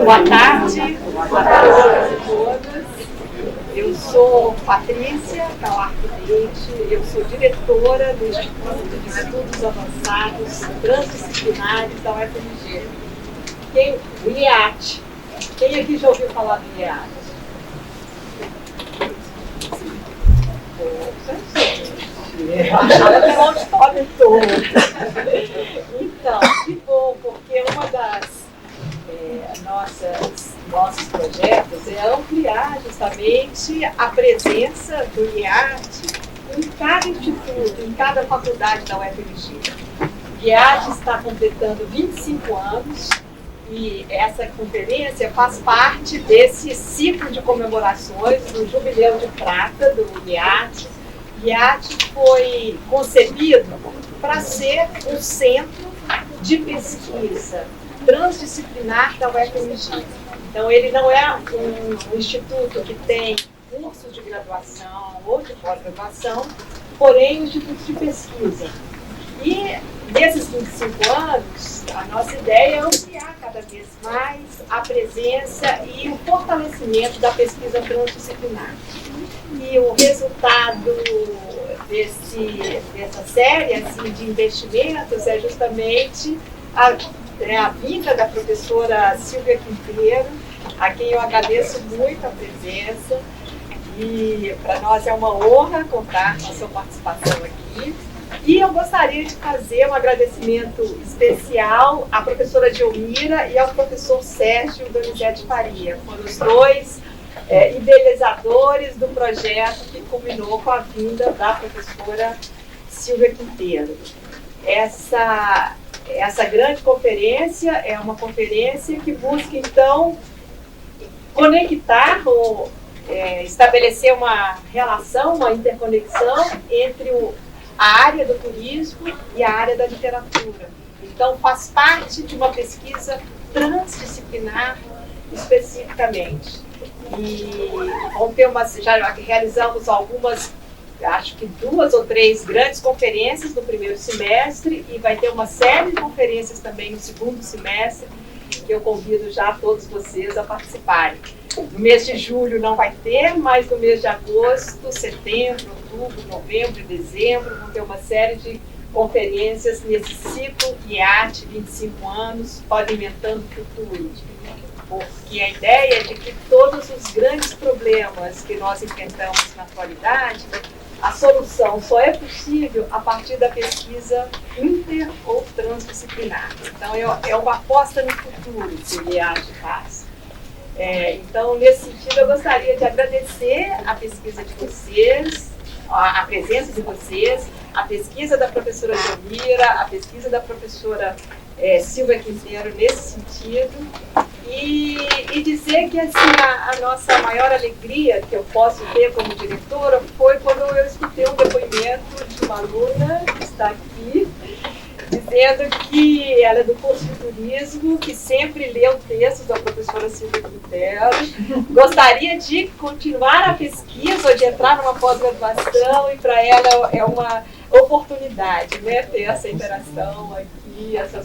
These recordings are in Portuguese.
Boa tarde a todos e todas. Eu sou Patrícia Talarco-Leite, eu sou diretora do Instituto de Estudos Avançados Transdisciplinares da UFMG. IEAT. Quem aqui já ouviu falar do IEAT? Achava que era um auditório todo. Então, que bom, porque uma das nossos projetos é ampliar justamente a presença do IEAT em cada instituto, em cada faculdade da UFMG. O IEAT está completando 25 anos e essa conferência faz parte desse ciclo de comemorações do Jubileu de Prata do IEAT. O IEAT foi concebido para ser um centro de pesquisa transdisciplinar da UFMG. Então, ele não é um instituto que tem cursos de graduação ou de pós-graduação, porém um instituto de pesquisa. E nesses 25 anos, a nossa ideia é ampliar cada vez mais a presença e o fortalecimento da pesquisa transdisciplinar. E o resultado dessa série assim, de investimentos é justamente a vinda da professora Silvia Quinteiro, a quem eu agradeço muito a presença. E para nós é uma honra contar com a sua participação aqui. E eu gostaria de fazer um agradecimento especial à professora Delmira e ao professor Sérgio Donizete Faria. Foram os dois idealizadores do projeto que culminou com a vinda da professora Silvia Quinteiro. Essa grande conferência é uma conferência que busca, então, conectar ou estabelecer uma relação, uma interconexão entre a área do turismo e a área da literatura. Então, faz parte de uma pesquisa transdisciplinar especificamente. E já realizamos algumas, acho que 2 ou 3 grandes conferências no primeiro semestre e vai ter uma série de conferências também no segundo semestre, que eu convido já todos vocês a participarem. No mês de julho não vai ter, mas no mês de agosto, setembro, outubro, novembro e dezembro vão ter uma série de conferências nesse ciclo IEAT, 25 anos, pavimentando o futuro. Porque a ideia é de que todos os grandes problemas que nós enfrentamos na atualidade, a solução só é possível a partir da pesquisa inter ou transdisciplinar. Então, é uma aposta no futuro que o IEAT faz. Então, nesse sentido, eu gostaria de agradecer a pesquisa de vocês, a presença de vocês, a pesquisa da professora Delmira, a pesquisa da professora Silvia Quinteiro nesse sentido, e dizer que assim, a nossa maior alegria que eu posso ter como diretora foi quando eu escutei um depoimento de uma aluna que está aqui, dizendo que ela é do curso de turismo, que sempre leu textos da professora Silvia Quinteiro, gostaria de continuar a pesquisa ou de entrar numa pós-graduação, e para ela é uma oportunidade, né, ter essa interação aqui, essa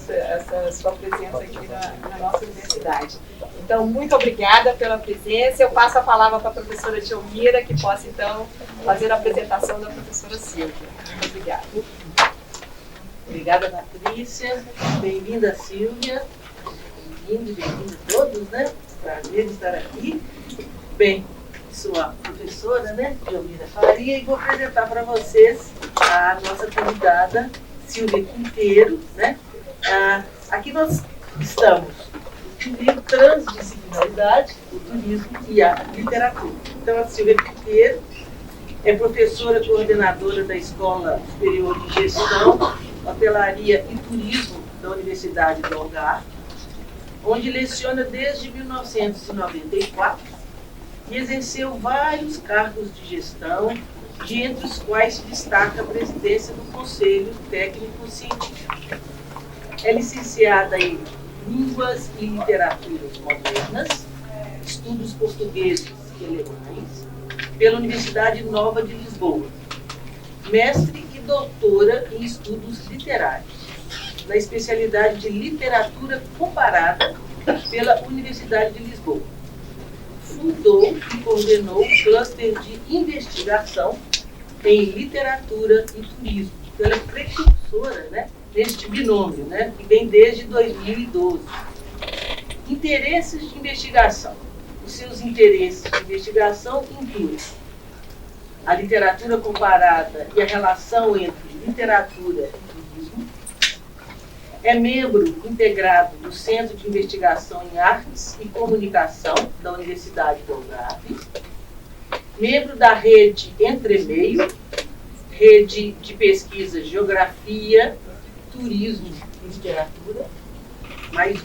sua presença aqui na nossa universidade. Então, muito obrigada pela presença. Eu passo a palavra para a professora Delmira, que possa, então, fazer a apresentação da professora Silvia. Muito obrigada. Obrigada, Patrícia. Bem-vinda, Silvia. Bem-vindo todos, né? Prazer estar aqui. Bem, sou a professora, né, Delmira Faria, e vou apresentar para vocês a nossa convidada, Silvia Quinteiro, né? Aqui nós estamos no livro Transdisciplinaridade, o Turismo e a Literatura. Então, a Silvia Quinteiro é professora coordenadora da Escola Superior de Gestão, Hotelaria e Turismo da Universidade do Algarve, onde leciona desde 1994 e exerceu vários cargos de gestão, dentre os quais se destaca a presidência do Conselho Técnico Científico. É licenciada em Línguas e Literaturas Modernas, Estudos Portugueses e Alemães, pela Universidade Nova de Lisboa. Mestre e doutora em Estudos Literários, na especialidade de Literatura Comparada pela Universidade de Lisboa. Fundou e coordenou o cluster de investigação em literatura e turismo, pela precursora, né, neste binômio, né, que vem desde 2012. Interesses de investigação. Os seus interesses de investigação incluem a literatura comparada e a relação entre literatura e turismo. É membro integrado do Centro de Investigação em Artes e Comunicação da Universidade do Algarve. Membro da rede Entremeio, rede de pesquisa Geografia, Turismo e Literatura, mais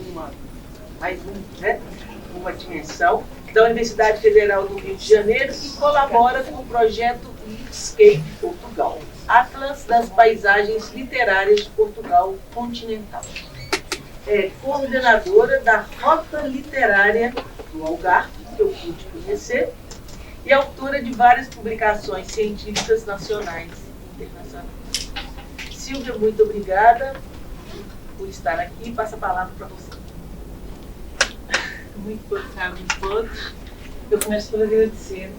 uma dimensão, da Universidade Federal do Rio de Janeiro, e colabora com o projeto Litscape Portugal, Atlas das Paisagens Literárias de Portugal Continental. É coordenadora da Rota Literária do Algarve, que eu pude conhecer, e autora de várias publicações científicas nacionais e internacionais. Silvia, muito obrigada por estar aqui. Passa a palavra para você. Muito boa tarde a todos. Eu começo por agradecer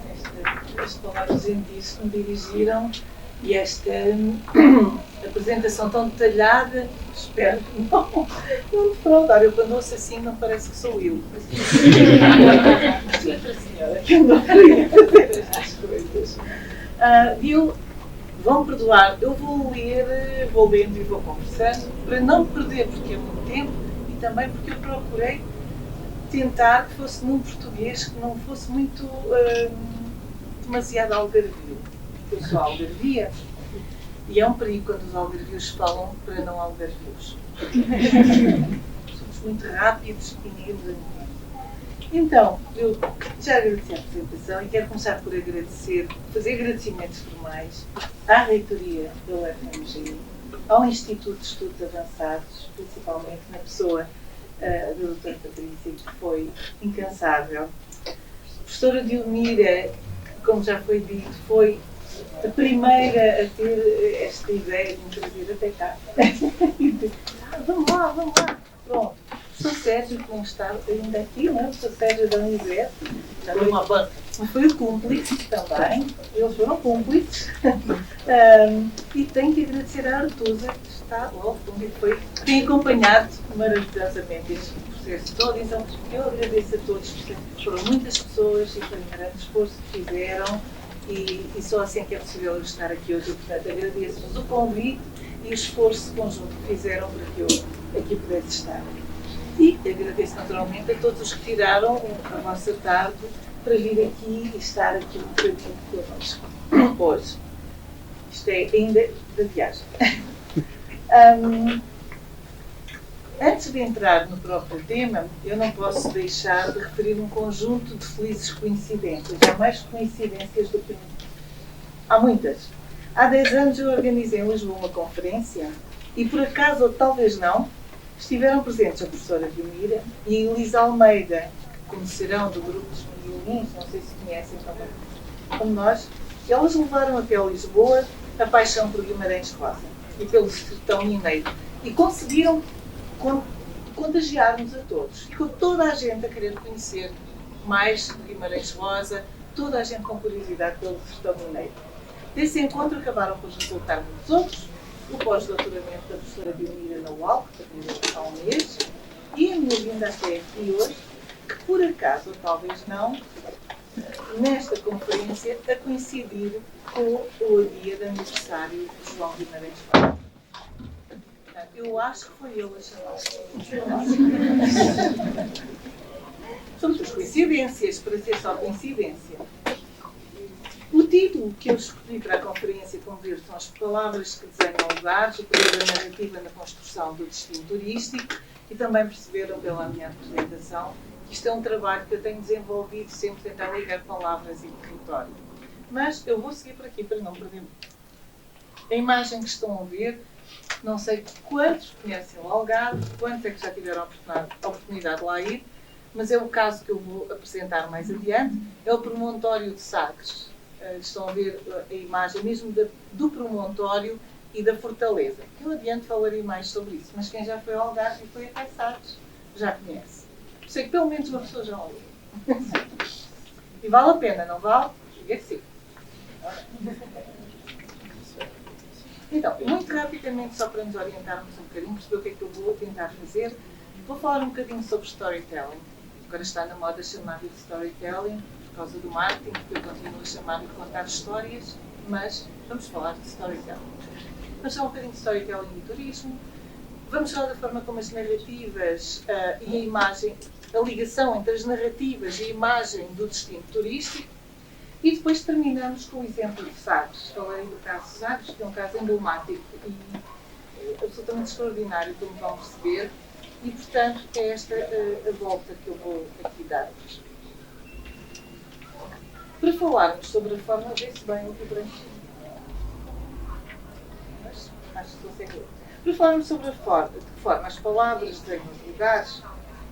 estas palavras gentis que me dirigiram e esta apresentação tão detalhada. Espero que não defraudar. Eu quando ouço assim não parece que sou eu. Outra senhora que andou a fazer estas coisas. Vão perdoar, eu vou ler, vou lendo e vou conversando para não perder, porque é muito tempo e também porque eu procurei tentar que fosse num português que não fosse muito demasiado algarvio. Eu sou algarvia e é um perigo quando os algarvios falam para não algarvios. Somos muito rápidos e ninguém nos entende. Então, eu já agradeci a apresentação e quero começar por fazer agradecimentos formais à reitoria da UFMG, ao Instituto de Estudos Avançados, principalmente na pessoa da doutora Patrícia, que foi incansável. A professora Dilmira, como já foi dito, foi a primeira a ter esta ideia de me trazer até cá. Vamos lá. Pronto. O professor Sérgio, que não está ainda aqui, não é? O professor Sérgio da Universo. Foi uma banca. Foi o cúmplice também. Eles foram cúmplices. E tenho que agradecer à Artusa, que está lá ao fundo e tem acompanhado maravilhosamente este processo todo. Então, eu agradeço a todos, foram muitas pessoas e foi um grande esforço que fizeram e só assim que é possível eu estar aqui hoje. Portanto, agradeço-vos o convite e o esforço conjunto que fizeram para que eu aqui pudesse estar. E agradeço naturalmente a todos os que tiraram a vossa tarde para vir aqui e estar aqui um bocadinho connosco hoje. Isto é ainda da viagem. Antes de entrar no próprio tema, eu não posso deixar de referir um conjunto de felizes coincidências. Há mais coincidências do que há muitas. Há 10 anos eu organizei em Lisboa uma conferência e, por acaso, ou talvez não, estiveram presentes a professora Dilmira e a Elisa Almeida, que conhecerão do grupo dos violins, não sei se conhecem também, como nós. Elas levaram até a Lisboa a paixão por Guimarães Rosa e pelo sertão mineiro e conseguiram contagiar-nos a todos. Ficou toda a gente a querer conhecer mais de Guimarães Rosa, toda a gente com curiosidade pelo sertão mineiro. Desse encontro acabaram por resultar muitos outros. O pós-doutoramento da professora Dilmira na UAL, que terminou há um mês, e a minha vinda até aqui hoje, que por acaso, ou talvez não, nesta conferência, a coincidir com o dia de aniversário de João Guimarães Rosa. Eu acho que foi ele a chamar. Somos as coincidências, para ser só coincidência. O título que eu escolhi para a conferência, como ver, são as palavras que desenham lugares, o poder da narrativa na construção do destino turístico, e também perceberam pela minha apresentação que isto é um trabalho que eu tenho desenvolvido sempre tentar ligar palavras e território. Mas eu vou seguir por aqui para não perder muito. A imagem que estão a ver, não sei quantos conhecem o Algarve, quantos é que já tiveram a oportunidade de lá ir, mas é o caso que eu vou apresentar mais adiante, é o promontório de Sagres. Estão a ver a imagem mesmo do promontório e da fortaleza. Eu adiante falarei mais sobre isso, mas quem já foi ao Algarve e foi até Sagres já conhece. sei que pelo menos uma pessoa já ouviu. E vale a pena, não vale? Diga que sim. Então, muito rapidamente, só para nos orientarmos um bocadinho, perceber o que é que eu vou tentar fazer, vou falar um bocadinho sobre storytelling. Agora está na moda chamar-lhe de storytelling, por causa do marketing, que eu continuo a chamar-lhe de contar histórias, mas vamos falar de storytelling. Vamos falar um bocadinho de storytelling e turismo, vamos falar da forma como as narrativas e a imagem, a ligação entre as narrativas e a imagem do destino turístico, e depois terminamos com o exemplo de Sagres. Falei do caso de Sagres, que é um caso emblemático e absolutamente extraordinário, como vão perceber, e portanto é esta a volta que eu vou aqui dar-vos. Para falarmos sobre a forma, vê-se bem o branquinho. Mas acho que estou sem ler. Para falarmos sobre a forma, de que forma as palavras têm os lugares,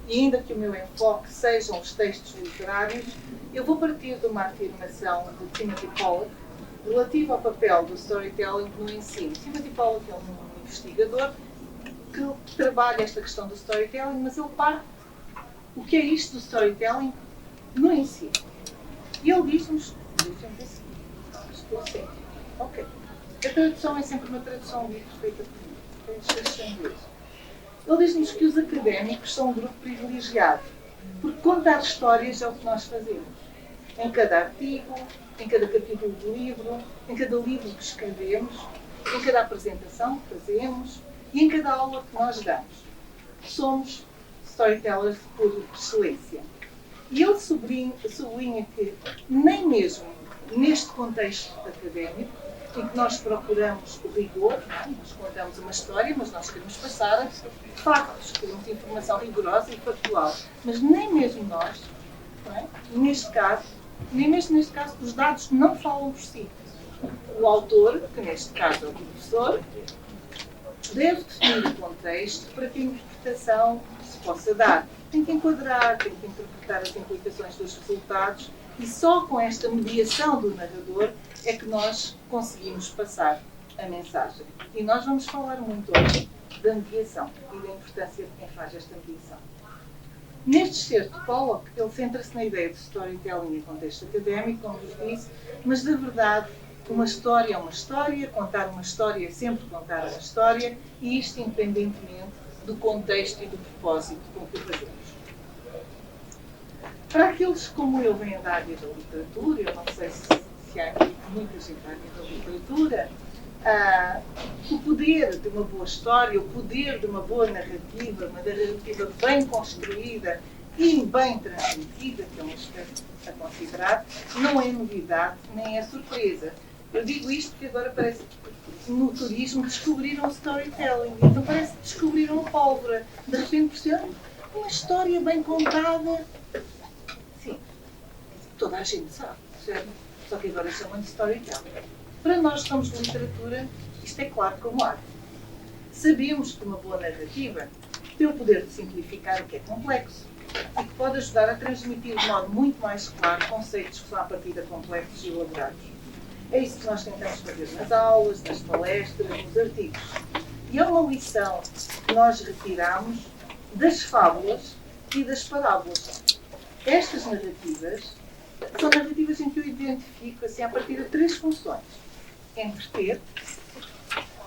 e ainda que o meu enfoque sejam os textos literários, eu vou partir de uma afirmação de Timothy Pollack relativa ao papel do storytelling no ensino. Timothy Pollack é um investigador que trabalha esta questão do storytelling, mas ele parte o que é isto do storytelling no ensino. E ele diz-nos, deixem-me ver se estou assim. Ok. A tradução é sempre uma tradução livre feita por mim. Tem inglês. Ele diz-nos que os académicos são um grupo privilegiado, porque contar histórias é o que nós fazemos. Em cada artigo, em cada capítulo do livro, em cada livro que escrevemos, em cada apresentação que fazemos e em cada aula que nós damos. Somos storytellers por excelência. E ele sublinha que nem mesmo neste contexto académico, em que nós procuramos o rigor, nós contamos uma história, mas nós queremos passar factos, queremos informação rigorosa e factual. Mas nem mesmo nós, neste caso, nem mesmo neste caso, os dados não falam por si. O autor, que neste caso é o professor, deve definir o contexto para que a interpretação se possa dar. Tem que enquadrar, tem que interpretar as implicações dos resultados e só com esta mediação do narrador é que nós conseguimos passar a mensagem. E nós vamos falar muito hoje da mediação e da importância de quem faz esta mediação. Neste excerto de Pollack, ele centra-se na ideia de storytelling em contexto académico, como vos disse, mas na verdade uma história é uma história, contar uma história é sempre contar uma história, e isto independentemente do contexto e do propósito com que o fazemos. Para aqueles como eu vêm da área da literatura, eu não sei se há aqui muita gente da área da literatura, o poder de uma boa história, o poder de uma boa narrativa, uma narrativa bem construída e bem transmitida, que é um aspecto a considerar, não é novidade nem é surpresa. Eu digo isto porque agora parece que no turismo descobriram o storytelling, então parece que descobriram a pólvora. De repente perceberam uma história bem contada. Sim, toda a gente sabe, certo? Só que agora chamam de storytelling. Para nós que somos de literatura, isto é claro como arte. Sabemos que uma boa narrativa tem o poder de simplificar o que é complexo e que pode ajudar a transmitir de modo muito mais claro conceitos que são à partida complexos e elaborados. É isso que nós tentamos fazer nas aulas, nas palestras, nos artigos. E é uma lição que nós retiramos das fábulas e das parábolas. Estas narrativas são narrativas em que eu identifico, assim, a partir de 3 funções. Entreter,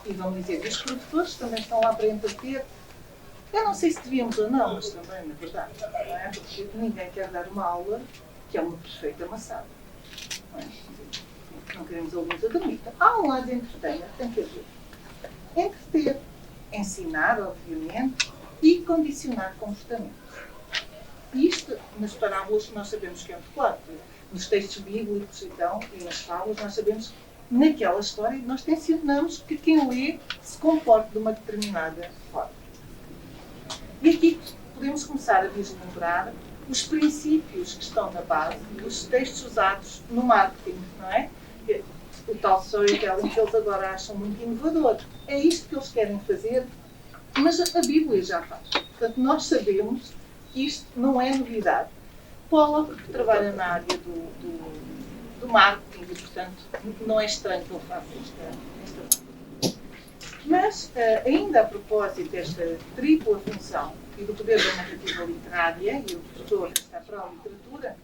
e vamos dizer que os produtores também estão lá para entreter. Eu não sei se devíamos ou não, mas também, na verdade, não é? Porque ninguém quer dar uma aula que é uma perfeita maçada. Não queremos alunos a dormir. Há um lado de entretenimento, tem que haver. Entreter, ensinar, obviamente, e condicionar comportamentos. Isto, nas parábolas, nós sabemos que é muito claro. Nos textos bíblicos, então, e nas fábulas, nós sabemos que naquela história nós tensionamos que quem lê se comporte de uma determinada forma. E aqui podemos começar a vislumbrar os princípios que estão na base dos textos usados no marketing, não é? O tal storytelling que eles agora acham muito inovador. É isto que eles querem fazer, mas a Bíblia já faz. Portanto, nós sabemos que isto não é novidade. Pollack, que trabalha na área do marketing, e, portanto, não é estranho que ele faça esta. Mas, ainda a propósito desta tripla função e do poder da narrativa literária, e eu estou a arrastar para a literatura,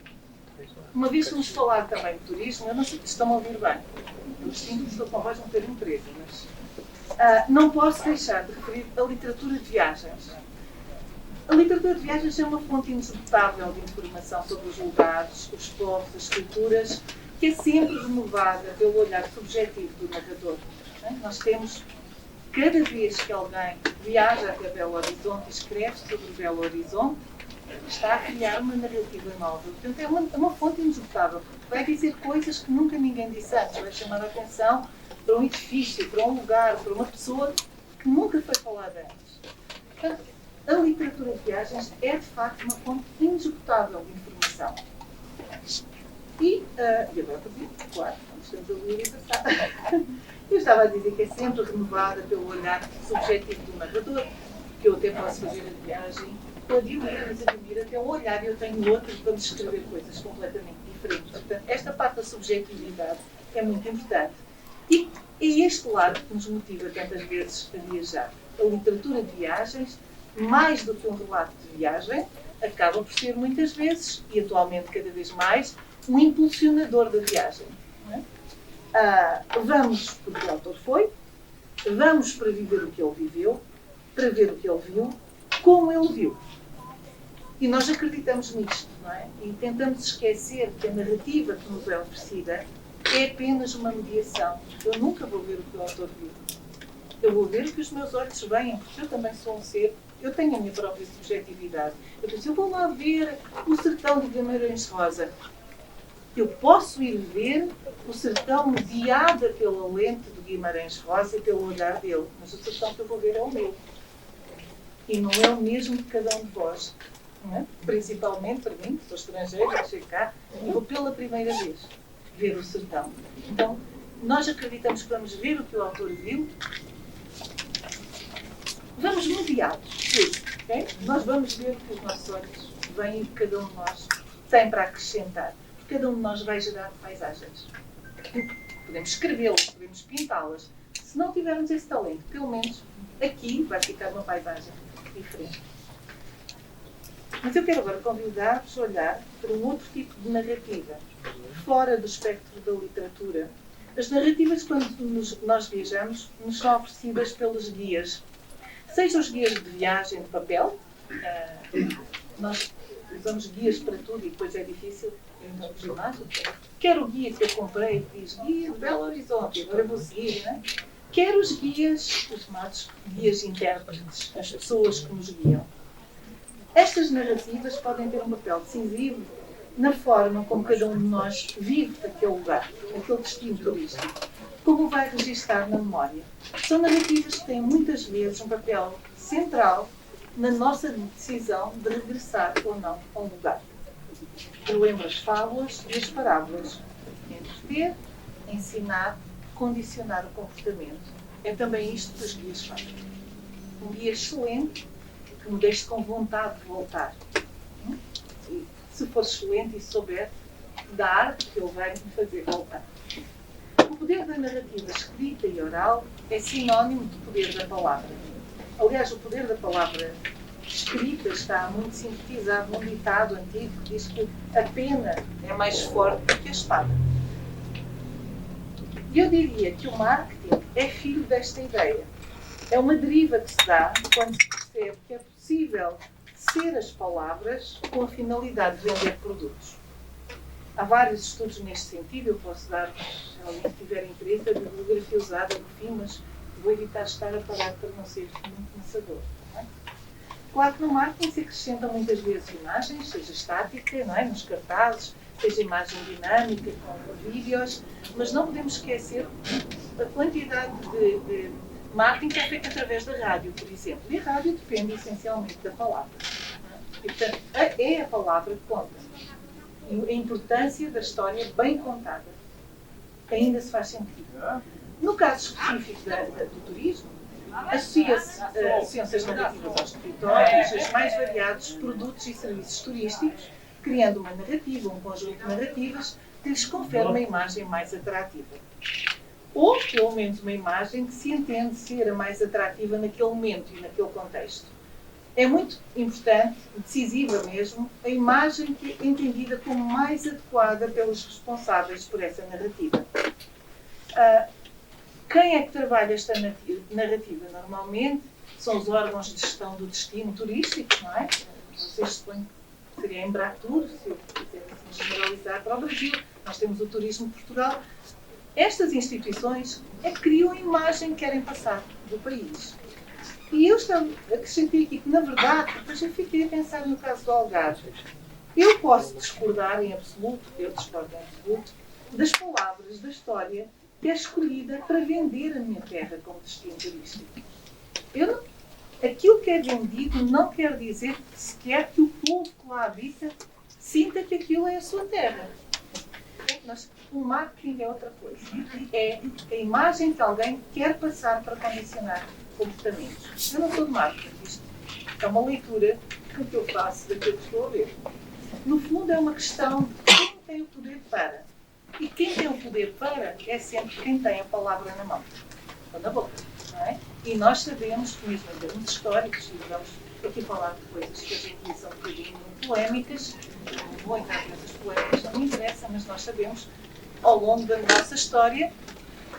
uma vez vamos falar também de turismo, eu não sei se estão a ouvir bem, eu sinto que estou com a voz um bocadinho presa, mas não posso deixar de referir a literatura de viagens. A literatura de viagens é uma fonte inesgotável de informação sobre os lugares, os povos, as culturas, que é sempre renovada pelo olhar subjetivo do narrador. Nós temos, cada vez que alguém viaja até Belo Horizonte e escreve sobre Belo Horizonte, está a criar uma narrativa nova. Portanto, é uma fonte inesgotável. Vai dizer coisas que nunca ninguém disse antes. Vai chamar a atenção para um edifício, para um lugar, para uma pessoa que nunca foi falada antes. Portanto, a literatura de viagens é, de facto, uma fonte inesgotável de informação. E agora, claro, estamos a ler e passar. Eu estava a dizer que é sempre renovada pelo olhar subjetivo do narrador, que eu até posso fazer a viagem, pode ir, mas a Admira tem um olhar e eu tenho outro, vamos escrever coisas completamente diferentes. Portanto, esta parte da subjetividade é muito importante. E é este lado que nos motiva tantas vezes a viajar. A literatura de viagens, mais do que um relato de viagem, acaba por ser muitas vezes, e atualmente cada vez mais, um impulsionador da viagem. Não é? Vamos porque o autor foi, vamos para viver o que ele viveu, para ver o que ele viu, como ele viu. E nós acreditamos nisto, não é? E tentamos esquecer que a narrativa que nos é oferecida é apenas uma mediação. Eu nunca vou ver o que o autor viu. Eu vou ver o que os meus olhos veem, porque eu também sou um ser, eu tenho a minha própria subjetividade. Eu vou lá ver o sertão de Guimarães Rosa. Eu posso ir ver o sertão mediada pela lente de Guimarães Rosa e pelo olhar dele, mas o sertão que eu vou ver é o meu. E não é o mesmo de cada um de vós. Não é? Principalmente para mim, que sou estrangeira, que chego cá, e vou pela primeira vez ver o sertão. Então, nós acreditamos que vamos ver o que o autor viu, vamos mediá-los. Okay? Nós vamos ver o que os nossos olhos veem e que cada um de nós tem para acrescentar. Cada um de nós vai gerar paisagens. Podemos escrevê-las, podemos pintá-las. Se não tivermos esse talento, pelo menos aqui vai ficar uma paisagem diferente. Mas eu quero agora convidar-vos a olhar para um outro tipo de narrativa, fora do espectro da literatura. As narrativas, quando nós viajamos, nos são oferecidas pelos guias. Sejam os guias de viagem de papel, nós usamos guias para tudo e depois é difícil encontrarmos imagens. Quer o guia que eu comprei, que diz Guia de Belo Horizonte, agora vou seguir, não é? Quer os guias, os chamados guias intérpretes, as pessoas que nos guiam. Estas narrativas podem ter um papel decisivo na forma como cada um de nós vive aquele lugar, aquele destino turístico, como o vai registar na memória. São narrativas que têm muitas vezes um papel central na nossa decisão de regressar ou não a um lugar. Eu lembro as fábulas e as parábolas. Entreter, ensinar, condicionar o comportamento. É também isto que os guias fazem. Um guia excelente que me deixe com vontade de voltar. E, se for excelente e souber da arte que ele vai me fazer voltar. O poder da narrativa escrita e oral é sinónimo do poder da palavra. Aliás, o poder da palavra escrita está muito sintetizado num ditado antigo que diz que a pena é mais forte do que a espada. E eu diria que o marketing é filho desta ideia. É uma deriva que se dá quando se percebe que é possível ser as palavras com a finalidade de vender produtos. Há vários estudos neste sentido, eu posso dar, se alguém tiver interesse, a bibliografia usada no fim, mas vou evitar estar a parar para não ser muito pensador. Não é? Claro que no marketing se acrescentam muitas vezes imagens, seja estática, não é? Nos cartazes, seja imagem dinâmica, com vídeos, mas não podemos esquecer a quantidade de marketing que é feito através da rádio, por exemplo. E a rádio depende essencialmente da palavra. E, portanto, é a palavra que conta. E a importância da história bem contada. Ainda se faz sentido. No caso específico do turismo, associam-se as narrativas aos territórios, os mais variados produtos e serviços turísticos, criando uma narrativa, um conjunto de narrativas que lhes confere uma imagem mais atrativa. Ou, pelo menos, uma imagem que se entende ser a mais atrativa naquele momento e naquele contexto. É muito importante, decisiva mesmo, a imagem que é entendida como mais adequada pelos responsáveis por essa narrativa. Quem é que trabalha esta narrativa? Normalmente são os órgãos de gestão do destino turístico, não é? Vocês suponham que seria a Embratur, se eu quiser assim generalizar para o Brasil. Nós temos o Turismo de Portugal. Estas instituições é que criam a imagem que querem passar do país. E eu acrescentei aqui que, na verdade, depois eu fiquei a pensar no caso do Algarve. Eu posso discordar em absoluto, eu discordo em absoluto, das palavras da história que é escolhida para vender a minha terra como destino turístico. Aquilo que é vendido não quer dizer sequer que o povo que lá habita sinta que aquilo é a sua terra. O marketing é outra coisa. É a imagem que alguém quer passar para condicionar comportamentos. Eu não sou de marketing. Isto é uma leitura que eu faço daquilo que estou a ver. No fundo, é uma questão de quem tem o poder para. E quem tem o poder para é sempre quem tem a palavra na mão. Ou na boca. Não é? E nós sabemos, mesmo em termos históricos, e vamos aqui falar de coisas que a gente diz são um bocadinho polémicas, não vou entrar nessas polémicas, não me interessa, mas nós sabemos, ao longo da nossa história,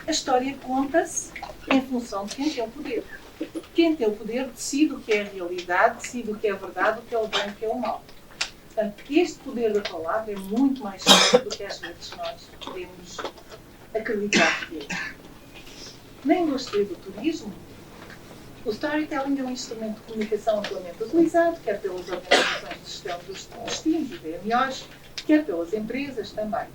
a história conta-se em função de quem tem o poder. Quem tem o poder decide o que é a realidade, decide o que é a verdade, o que é o bem e o que é o mal. Portanto, este poder da palavra é muito mais forte do que às vezes nós podemos acreditar que é. Na indústria do turismo, o storytelling é um instrumento de comunicação amplamente utilizado, quer pelas organizações de gestão dos destinos, DMOs, quer pelas empresas também.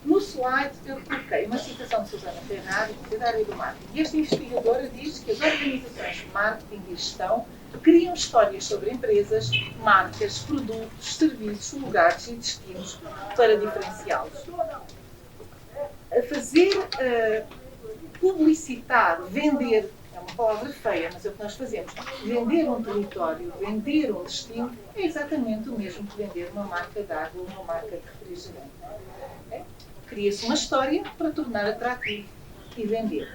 No slide eu coloquei uma citação de Susana Ferrari, da área do marketing. E esta investigadora diz que as organizações de marketing e gestão criam histórias sobre empresas, marcas, produtos, serviços, lugares e destinos para diferenciá-los. A fazer, publicitar, vender, é uma palavra feia, mas é o que nós fazemos. Vender um território, vender um destino, é exatamente o mesmo que vender uma marca de água ou uma marca de refrigerante. Cria-se uma história para tornar atrativo e vender.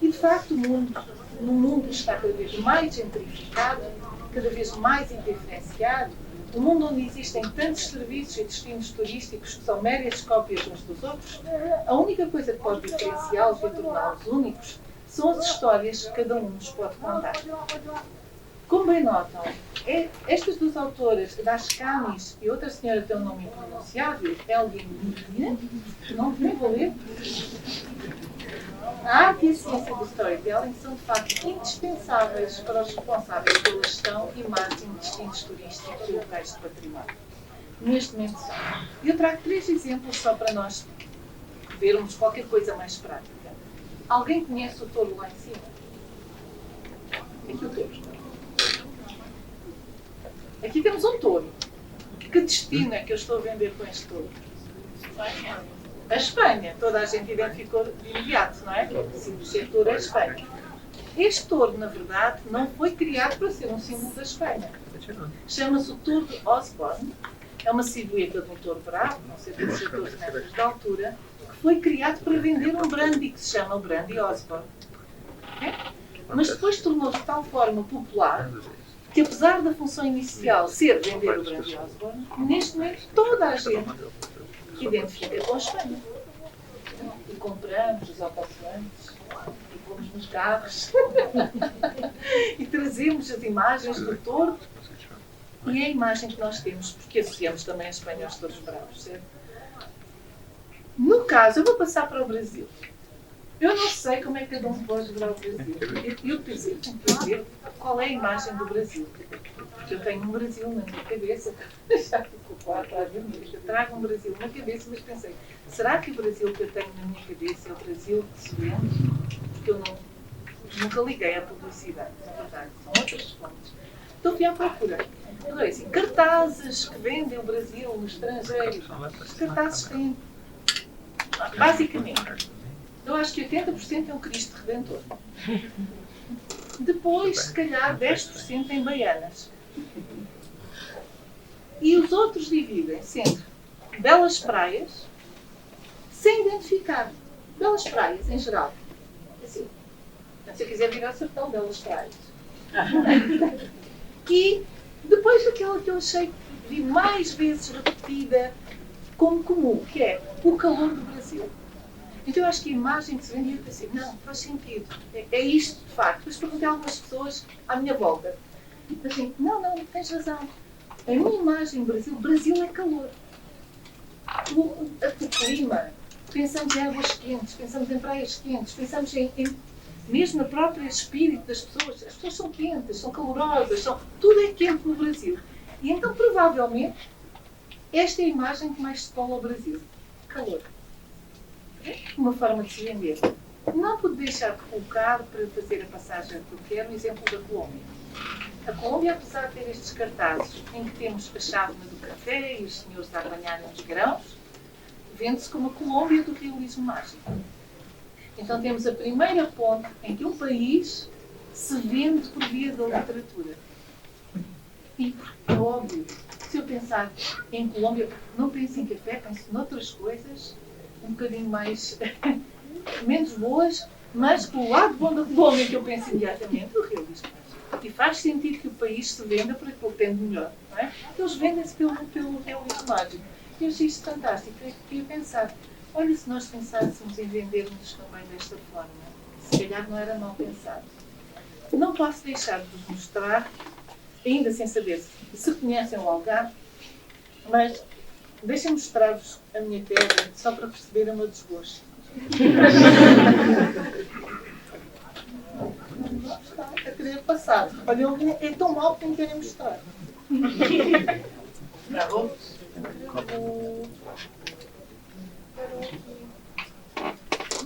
E, de facto, no mundo que está cada vez mais gentrificado, cada vez mais indiferenciado, no mundo onde existem tantos serviços e destinos turísticos que são mérias cópias uns dos outros, a única coisa que pode diferenciá-los e torná-los únicos são as histórias que cada um nos pode contar. Como bem notam, estas duas autoras, Das Camis e outra senhora tem um nome impronunciável, Elgin Medina, que não vou ler. A arte e a ciência do storytelling são, de facto, indispensáveis para os responsáveis pela gestão e marketing de destinos turísticos e locais de património. Neste momento são. Eu trago 3 exemplos só para nós vermos qualquer coisa mais prática. Alguém conhece o touro lá em cima? Aqui o touro. Aqui temos um touro. Que destino é que eu estou a vender com este touro? A Espanha. Toda a gente identificou de imediato, não é? O setor é a Espanha. Este touro, na verdade, não foi criado para ser um símbolo da Espanha. Chama-se o touro de Osborne. É uma silhueta de um touro bravo, não sei por 14 metros de altura, que foi criado para vender um brandy que se chama o Brandy Osborne. Mas depois tornou-se de tal forma popular que, apesar da função inicial ser vender o Brandy Osborne, neste momento toda a gente identifica com a Espanha. E compramos os alfafantes, e pomos nos carros, e trazemos as imagens do touro, e é a imagem que nós temos, porque associamos também a Espanha aos touros bravos, certo? No caso, eu vou passar para o Brasil. Eu não sei como é que cada um pode jogar o Brasil. Eu preciso ver qual é a imagem do Brasil. Porque eu tenho um Brasil na minha cabeça. Já ficou claro, eu trago um Brasil na cabeça, mas pensei, será que o Brasil que eu tenho na minha cabeça é o Brasil que se vende? Porque eu nunca liguei à publicidade, na verdade. São outras fontes. Então fui à procura. Então, assim, cartazes que vendem o Brasil no estrangeiro. Os cartazes têm, basicamente, eu acho que 80% é um Cristo Redentor. Depois, se calhar, 10% em baianas. E os outros dividem-se entre belas praias, sem identificar. Belas praias, em geral. Assim. Se eu quiser vir ao sertão, belas praias. E depois daquela que eu achei que vi mais vezes repetida como comum, que é o calor do Brasil. Então eu acho que a imagem que se vendia, eu pensei, não, faz sentido, é isto de facto. Depois perguntei a algumas pessoas à minha volta. Assim, não, tens razão. A minha imagem do Brasil é calor. O clima, pensamos em águas quentes, pensamos em praias quentes, pensamos mesmo no próprio espírito das pessoas. As pessoas são quentes, são calorosas, tudo é quente no Brasil. E então, provavelmente, esta é a imagem que mais se cola ao Brasil. Calor. Uma forma de se vender. Não pude deixar de colocar, para fazer a passagem que eu quero, o exemplo da Colômbia. A Colômbia, apesar de ter estes cartazes em que temos a chávena do café e os senhores a apanharem os grãos, vende-se como a Colômbia do realismo mágico. Então temos a primeira ponte em que um país se vende por via da literatura. E é óbvio, se eu pensar em Colômbia, não penso em café, penso noutras coisas, um bocadinho mais, menos boas, mas pelo lado bom da Colômbia que eu penso imediatamente, o realismo mágico. E faz sentido que o país se venda por aquilo que tem de melhor, não é? Eles vendem-se pelo realismo mágico. E eu achei isto fantástico. Eu queria pensar, olha, se nós pensássemos em vendermos também desta forma, se calhar não era mal pensado. Não posso deixar de vos mostrar, ainda sem saber se conhecem o Algarve, mas deixem-me mostrar-vos a minha terra só para perceberem o meu desgosto. A querer passar. Olha, ele é tão mau que não querem mostrar. Bravo.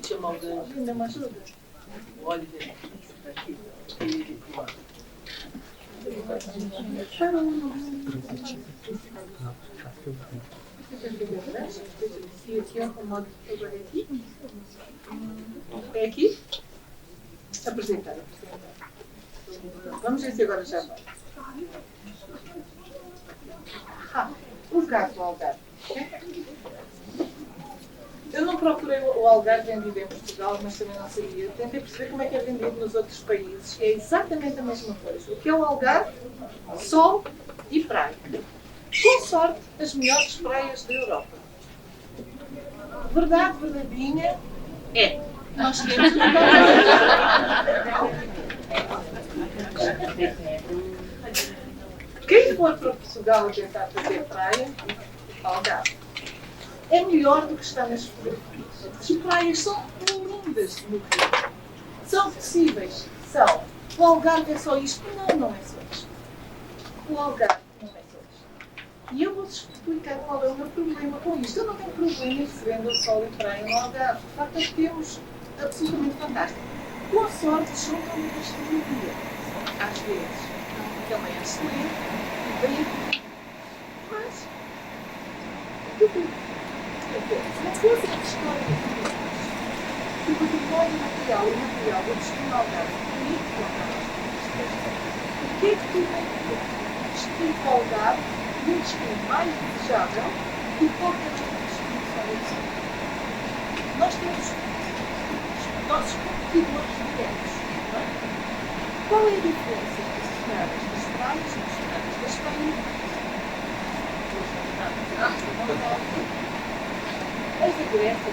Chama o Ganjo. Ainda me ajuda? Olha, aqui. É aqui? Apresentar. Vamos ver se agora já vai. O gato do Algarve. Eu não procurei o Algarve vendido em Portugal, mas também não sabia. Tentei perceber como é que é vendido nos outros países. É exatamente a mesma coisa. O que é o Algarve? Sol e praia. Com sorte, as melhores praias da Europa. Verdade verdadeira é. Nós temos quem for para Portugal a tentar fazer praia, Algarve. É melhor do que está nas fotografias. As praias são lindas no Rio. São possíveis? São. O Algarve é só isto? Não é só isto. O Algarve não é só isto. E eu vou-vos explicar qual é o meu problema com isto. Eu não tenho problema em se vender sol e praia no Algarve. De facto, é que temos absolutamente fantástico. Com sorte, juntam muita gastronomia. Às vezes, também é excelente e bem. Mas, se não fosse a história do património material e material do destino ao Algarve, o que é que tu tem que ter? Destino ao Algarve, um destino mais desejável do que qualquer outro destino fora do Sul. Nós temos os nossos competidores diretos. Não é? Qual é a diferença entre as cidades das praias e as cidades das praias? As da Grécia,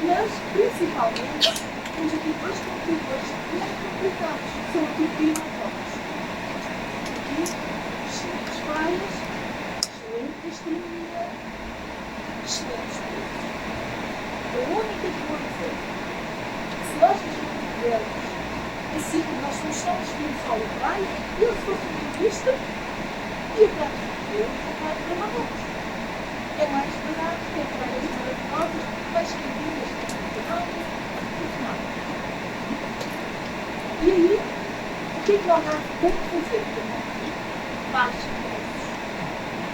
mas principalmente temos aqui dois competidores muito complicados, que são a Turquia e Marrocos. Aqui, excelentes praias, excelente gastronomia, excelentes produtos. A única coisa que se nós tivermos assim, nós somos só destinos só de praia, e eu se fosse um turista, ia para a Turquia ou para Marrocos. É mais barato, tem praias maravilhosas, mais quentinhas, e aí, o que é que o Algarve tem que fazer? Baixos preços.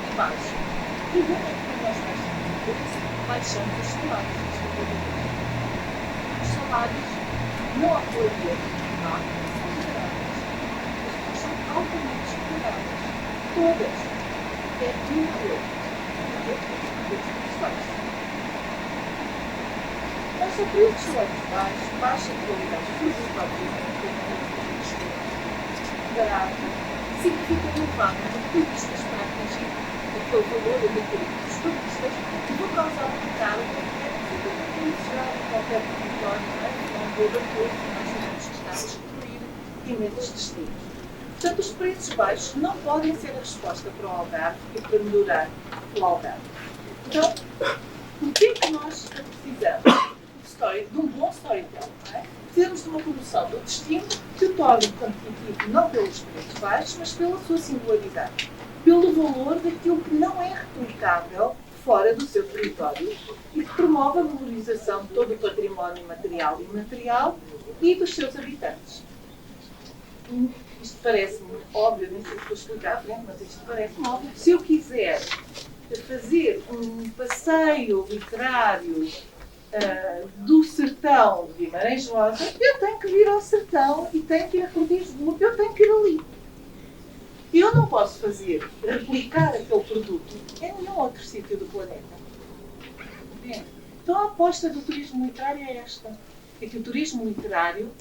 E baixo. E como é que nós baixamos os salários? Os salários não apoiam, não, são miseráveis. As pessoas são altamente exploradas. Todas. É uma coisa. Nós só preços salários baixos, baixa qualidade, da arte significa levar os turistas para atingir aquele valor adquirido dos turistas e vou causar um mercado que é perfeitamente inicial em qualquer território, não é? Não vou dar coisa, nós sabemos que está a excluir imensos destinos. Portanto, os preços baixos não podem ser a resposta para o Algarve e para melhorar o Algarve. Então, o que é que nós precisamos? De um bom storytelling, não é? Termos de uma promoção do destino que o torne competitivo não pelos preços baixos, mas pela sua singularidade, pelo valor daquilo que não é replicável fora do seu território e que promove a valorização de todo o património material e imaterial e dos seus habitantes. Isto parece-me óbvio, nem sei se vou explicar à frente, mas isto parece-me óbvio. Se eu quiser fazer um passeio literário do sertão de Guimarães Rosa, eu tenho que vir ao sertão e tenho que ir a Lisboa, eu tenho que ir ali. Eu não posso replicar aquele produto em nenhum outro sítio do planeta. Então a aposta do turismo literário é esta. É que o turismo literário,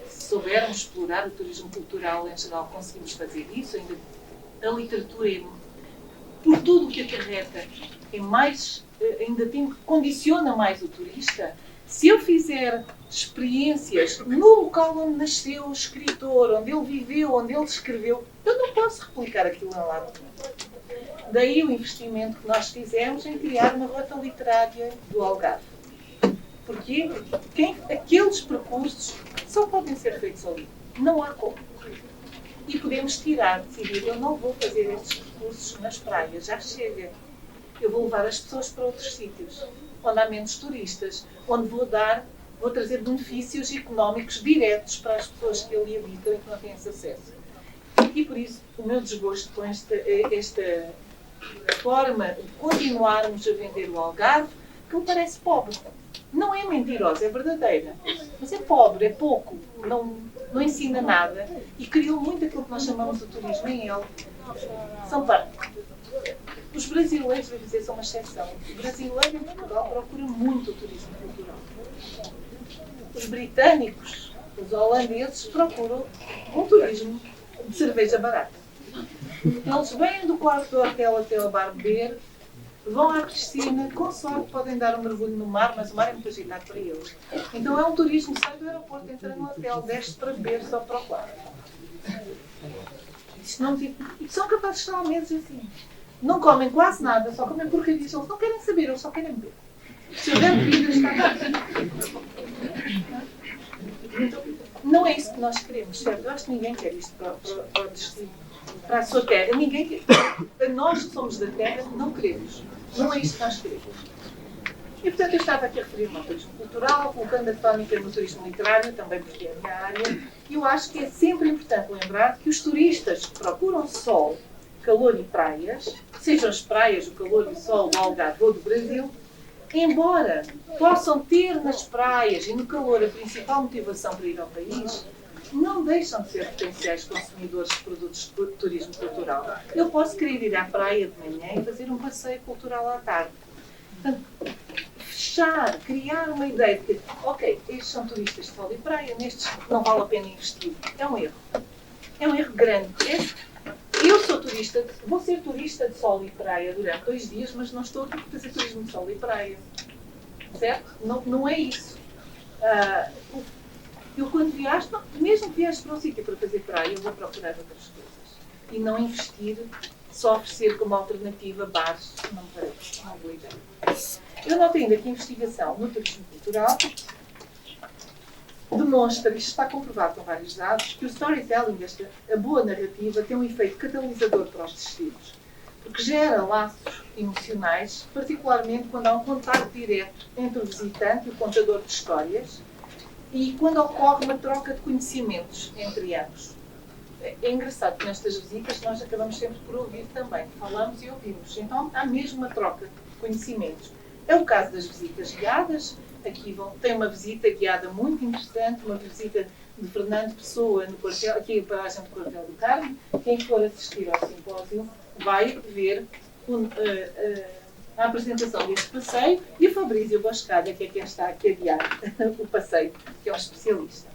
se soubermos explorar o turismo cultural em geral, conseguimos fazer isso. Ainda a literatura, por tudo o que acarreta, condiciona mais o turista. Se eu fizer experiências no local onde nasceu o escritor, onde ele viveu, onde ele escreveu, eu não posso replicar aquilo em lado nenhum. Daí o investimento que nós fizemos em criar uma rota literária do Algarve. Porque aqueles percursos só podem ser feitos ali. Não há como. E podemos decidir, eu não vou fazer estes percursos nas praias, já chega. Eu vou levar as pessoas para outros sítios, onde há menos turistas, onde vou trazer benefícios económicos diretos para as pessoas que ali habitam e que não têm esse acesso. E por isso, o meu desgosto com esta forma de continuarmos a vender o Algarve, que me parece pobre. Não é mentirosa, é verdadeira. Mas é pobre, é pouco, não ensina nada e criou muito aquilo que nós chamamos de turismo em L. São parte. Os brasileiros, devo dizer, são uma exceção. O brasileiro em Portugal procura muito o turismo cultural. Os britânicos, os holandeses, procuram um turismo de cerveja barata. Eles vêm do quarto do hotel até ao bar beber, vão à piscina, com sorte podem dar um mergulho no mar, mas o mar é muito agitado para eles. Então é um turismo, sai do aeroporto, entra no hotel, desce para beber só para o quarto. E são capazes de estar há meses assim. Não comem quase nada, só comem porcarias. Eles não querem saber, eles só querem beber. Se eu der bebida, está então, não é isso que nós queremos, certo? Eu acho que ninguém quer isto para o destino, para a sua terra. Ninguém quer. Nós que somos da terra, não queremos. Não é isto que nós queremos. E, portanto, eu estava aqui a referir-me ao turismo cultural, colocando a tónica no turismo literário, também porque é a minha área. E eu acho que é sempre importante lembrar que os turistas que procuram sol, calor e praias, sejam as praias, o calor e o sol do Algarve ou do Brasil, embora possam ter nas praias e no calor a principal motivação para ir ao país, não deixam de ser potenciais consumidores de produtos de turismo cultural. Eu posso querer ir à praia de manhã e fazer um passeio cultural à tarde. Portanto, criar uma ideia de que, ok, estes são turistas de sol e praia, nestes não vale a pena investir. É um erro. É um erro grande. Eu sou turista, vou ser turista de sol e praia durante 2 dias, mas não estou aqui para fazer turismo de sol e praia. Certo? Não é isso. Eu quando viajo, mesmo que viaje para um sítio para fazer praia, eu vou procurar outras coisas. E não investir, só oferecer como alternativa bares, não me parece uma boa ideia. Eu noto ainda que a investigação no turismo cultural demonstra, isto está comprovado com vários dados, que o storytelling, a boa narrativa, tem um efeito catalisador para os destinos, porque gera laços emocionais, particularmente quando há um contacto direto entre o visitante e o contador de histórias e quando ocorre uma troca de conhecimentos entre ambos. É engraçado que nestas visitas nós acabamos sempre por ouvir também, falamos e ouvimos, então há mesmo uma troca de conhecimentos. É o caso das visitas guiadas. Aqui tem uma visita guiada muito interessante, uma visita de Fernando Pessoa no quartel, aqui a paragem do Quartel do Carmo. Quem for assistir ao simpósio vai ver a apresentação deste passeio e o Fabrício Boscada, que é quem está aqui a guiar o passeio, que é um especialista.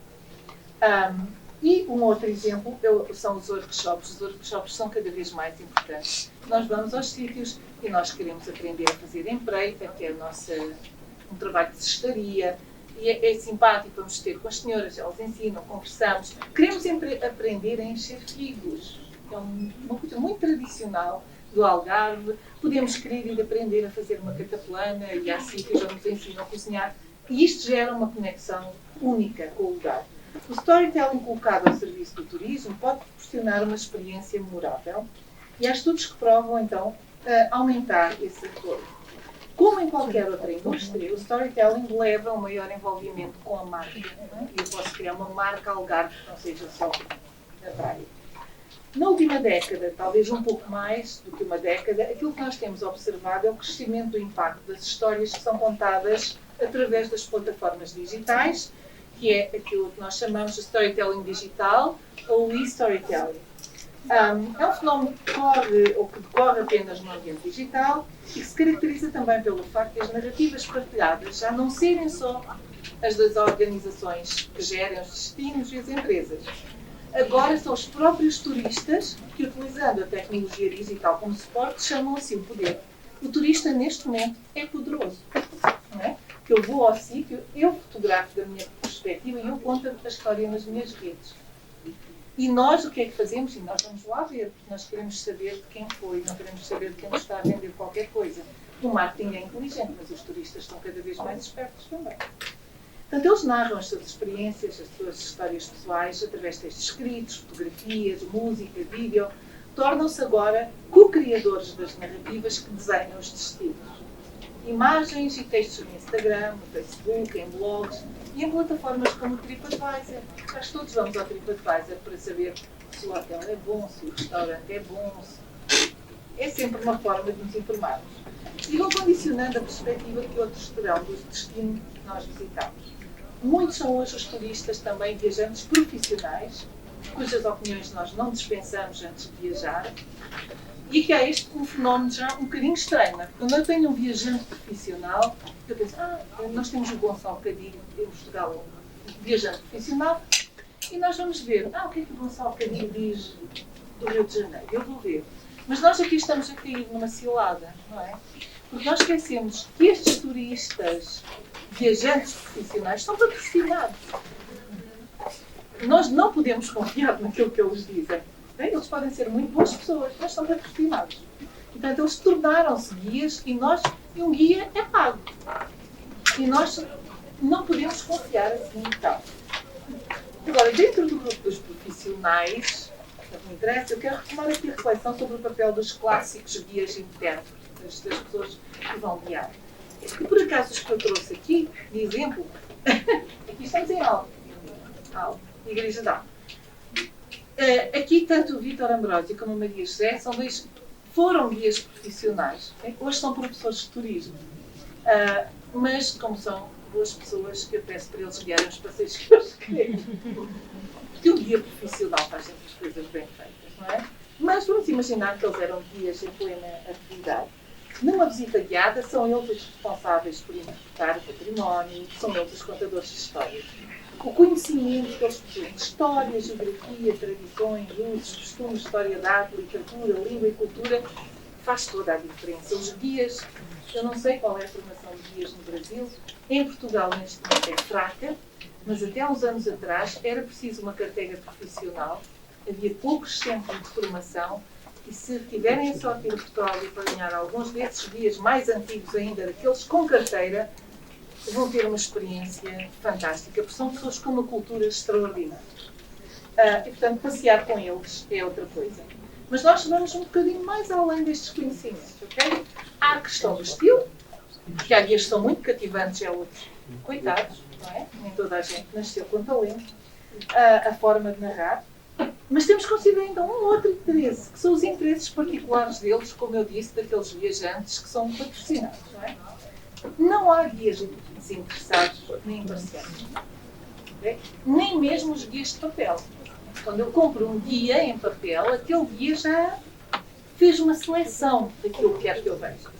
E um outro exemplo são os workshops. Os workshops são cada vez mais importantes. Nós vamos aos sítios e nós queremos aprender a fazer empreita, que é um trabalho de cestaria. E é simpático, vamos ter com as senhoras, elas ensinam, conversamos. Queremos aprender a encher figos. É uma coisa muito tradicional do Algarve. Podemos querer ir aprender a fazer uma cataplana e há sítios onde nos ensinam a cozinhar. E isto gera uma conexão única com o lugar. O storytelling colocado ao serviço do turismo pode proporcionar uma experiência memorável e há estudos que provam, então, aumentar esse retorno. Como em qualquer outra indústria, o storytelling leva a um maior envolvimento com a marca. E eu posso criar uma marca Algarve que não seja só na praia. Na última década, talvez um pouco mais do que uma década, aquilo que nós temos observado é o crescimento do impacto das histórias que são contadas através das plataformas digitais, que é aquilo que nós chamamos de storytelling digital ou e-storytelling. É um fenómeno que decorre apenas no ambiente digital e que se caracteriza também pelo facto de as narrativas partilhadas já não serem só as das organizações que gerem os destinos e as empresas. Agora são os próprios turistas que, utilizando a tecnologia digital como suporte, chamam assim o poder. O turista, neste momento, é poderoso. Não é? Que eu vou ao sítio, eu fotografo da minha perspectiva e eu conto a história nas minhas redes. E nós o que é que fazemos? E nós vamos lá ver, porque nós queremos saber de quem foi, não queremos saber de quem nos está a vender qualquer coisa. O marketing é inteligente, mas os turistas estão cada vez mais espertos também. Portanto, eles narram as suas experiências, as suas histórias pessoais, através de textos escritos, fotografias, música, vídeo, tornam-se agora co-criadores das narrativas que desenham os destinos. Imagens e textos no Instagram, no Facebook, em blogs e em plataformas como o TripAdvisor. Nós todos vamos ao TripAdvisor para saber se o hotel é bom, se o restaurante é bom. É sempre uma forma de nos informarmos. E vão condicionando a perspectiva que outros terão do destino que nós visitamos. Muitos são hoje os turistas também viajantes profissionais, cujas opiniões nós não dispensamos antes de viajar. E que há um fenómeno já um bocadinho estranho. Quando eu tenho um viajante profissional, eu penso, nós temos o Gonçalo Cadilho em Portugal, um viajante profissional, e nós vamos ver, o que é que o Gonçalo Cadilho diz do Rio de Janeiro? Eu vou ver. Mas nós aqui estamos a cair numa cilada, não é? Porque nós esquecemos que estes turistas, viajantes profissionais, são patrocinados. Nós não podemos confiar naquilo que eles dizem. Eles podem ser muito boas pessoas, mas são patrocinados. Portanto, eles tornaram-se guias e um guia é pago. E nós não podemos confiar assim então. Agora, dentro do grupo dos profissionais, não me interessa, eu quero retomar aqui a reflexão sobre o papel dos clássicos guias internos, das pessoas que vão guiar. E por acaso os que eu trouxe aqui, de exemplo, aqui estamos em Alto, Igreja de Alto. Aqui, tanto o Vítor Ambrósio como a Maria José foram guias profissionais. Hoje são professores de turismo. Mas, como são boas pessoas, que eu peço para eles guiarem os passeios que eles querem. Porque o guia profissional faz sempre as coisas bem feitas, não é? Mas vamos imaginar que eles eram guias em plena atividade. Numa visita guiada, são eles os responsáveis por interpretar o património, são eles os contadores de histórias. O conhecimento que eles possuem de história, geografia, tradições, usos, costumes, história da arte, literatura, língua e cultura, faz toda a diferença. Os guias, eu não sei qual é a formação de guias no Brasil, em Portugal neste momento é fraca, mas até há uns anos atrás era preciso uma carteira profissional, havia poucos centros de formação e se tiverem a sorte de ir a Portugal e apanhar alguns desses guias mais antigos ainda, daqueles com carteira, vão ter uma experiência fantástica, porque são pessoas com uma cultura extraordinária. E, portanto, passear com eles é outra coisa. Mas nós vamos um bocadinho mais além destes conhecimentos, ok? Há a questão do estilo, que há guias que são muito cativantes e há outros coitados, não é? Nem toda a gente nasceu com talento. A forma de narrar. Mas temos que considerar ainda um outro interesse, que são os interesses particulares deles, como eu disse, daqueles viajantes que são patrocinados, não é? Não há guias desinteressados nem imparciais. Okay? Nem mesmo os guias de papel. Quando eu compro um guia em papel, aquele guia já fez uma seleção daquilo que quer que eu veja.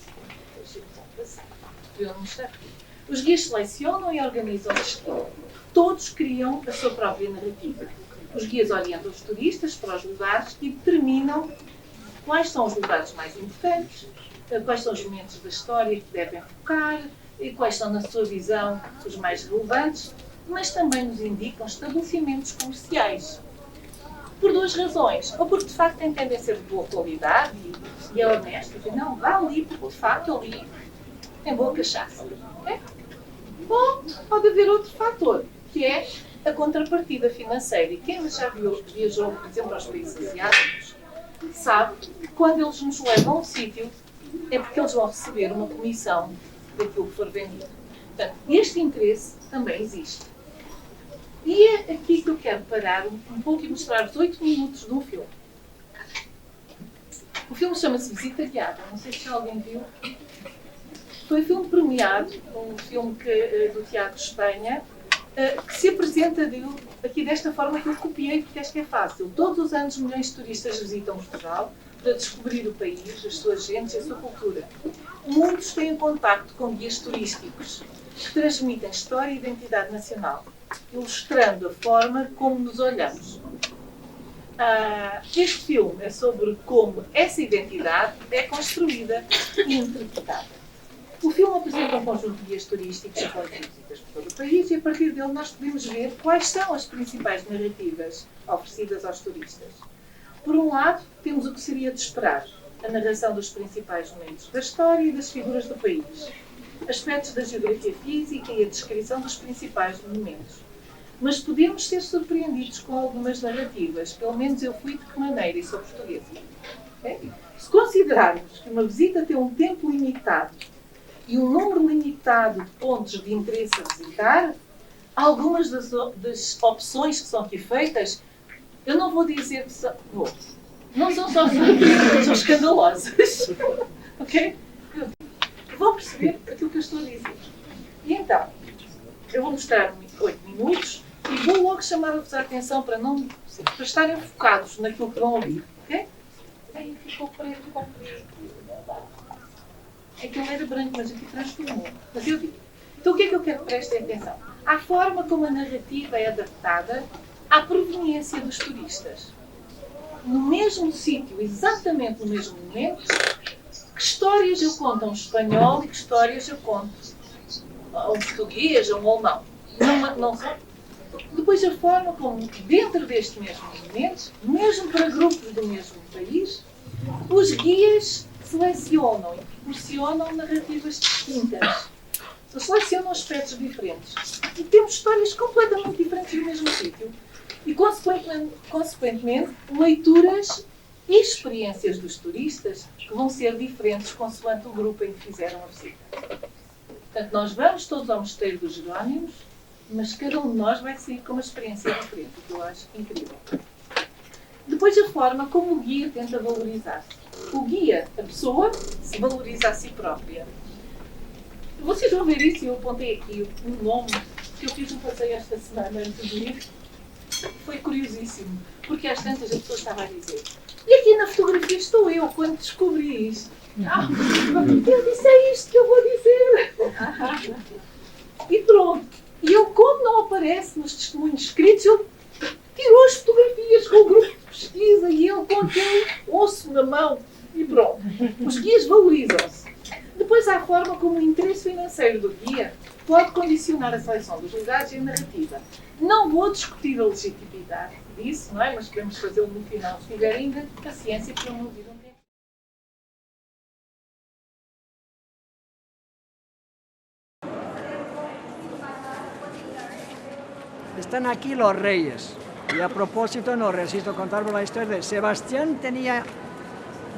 Os guias selecionam e organizam o destino. Todos criam a sua própria narrativa. Os guias orientam os turistas para os lugares e determinam quais são os lugares mais importantes, quais são os momentos da história que devem focar, e quais são, na sua visão, os mais relevantes, mas também nos indicam estabelecimentos comerciais. Por duas razões. Ou porque, de facto, entendem ser de boa qualidade e é honesto. E não, vá ali, porque, de facto, ali tem boa cachaça. Okay? Ou pode haver outro fator, que é a contrapartida financeira. E quem já viajou, por exemplo, aos países asiáticos, sabe que quando eles nos levam a um sítio, é porque eles vão receber uma comissão daquilo que for vendido. Portanto, este interesse também existe. E é aqui que eu quero parar um pouco e mostrar os 8 minutos de um filme. O filme chama-se Visita Guiada. Não sei se alguém viu. Foi um filme premiado, um filme do Tiago Espanha, que se apresenta aqui desta forma que eu copiei, porque acho que é fácil. Todos os anos milhões de turistas visitam Portugal para descobrir o país, as suas gentes e a sua cultura. Muitos têm contacto com guias turísticos que transmitem história e identidade nacional, ilustrando a forma como nos olhamos. Este filme é sobre como essa identidade é construída e interpretada. O filme apresenta um conjunto de guias turísticos que fazem visitas por todo o país e a partir dele nós podemos ver quais são as principais narrativas oferecidas aos turistas. Por um lado, temos o que seria de esperar, a narração dos principais momentos da história e das figuras do país, aspectos da geografia física e a descrição dos principais monumentos. Mas podemos ser surpreendidos com algumas narrativas, pelo menos eu fui de que maneira e sou portuguesa. Okay? Se considerarmos que uma visita tem um tempo limitado e um número limitado de pontos de interesse a visitar, algumas das opções que são aqui feitas, eu não vou dizer que são... Não são só surpreendentes, são escandalosas. Ok? Vão perceber aquilo que eu estou a dizer. E então, eu vou mostrar 8 minutos e vou logo chamar-vos a atenção para estarem focados naquilo que vão ouvir. Ok? Aí ficou preto, aquilo era branco, mas aqui transformou. Mas eu digo. Então o que é que eu quero que prestem atenção? À forma como a narrativa é adaptada à proveniência dos turistas. No mesmo sítio, exatamente no mesmo momento, que histórias eu conto a um espanhol e que histórias eu conto a um português, a um alemão. Não são. Depois a forma como, dentro deste mesmo momento, mesmo para grupos do mesmo país, os guias selecionam e proporcionam narrativas distintas. Eles selecionam aspectos diferentes. E temos histórias completamente diferentes do mesmo sítio. E, consequentemente, leituras e experiências dos turistas que vão ser diferentes consoante o grupo em que fizeram a visita. Portanto, nós vamos todos ao Mosteiro dos Jerónimos, mas cada um de nós vai sair com uma experiência diferente, o que eu acho incrível. Depois, a forma como o guia tenta valorizar-se. O guia, a pessoa, se valoriza a si própria. Vocês vão ver isso, eu apontei aqui um nome que eu fiz um passeio esta semana antes de ir. Foi curiosíssimo, porque às tantas a pessoa estava a dizer: e aqui na fotografia estou eu, quando descobri isto. Eu disse: é isto que eu vou dizer. E pronto. E ele, como não aparece nos testemunhos escritos, ele tirou as fotografias com o grupo de pesquisa e ele com aquele osso na mão. E pronto. Os guias valorizam-se. Depois há a forma como o interesse financeiro do guia pode condicionar a seleção dos lugares e a narrativa. Não vou discutir a legitimidade disso, não é? Mas queremos fazê-lo no final, se tiver ainda paciência para não ouvir um tempo. Están aquí los reyes. Y a propósito, no resisto a contaros la historia de Sebastián. Tenía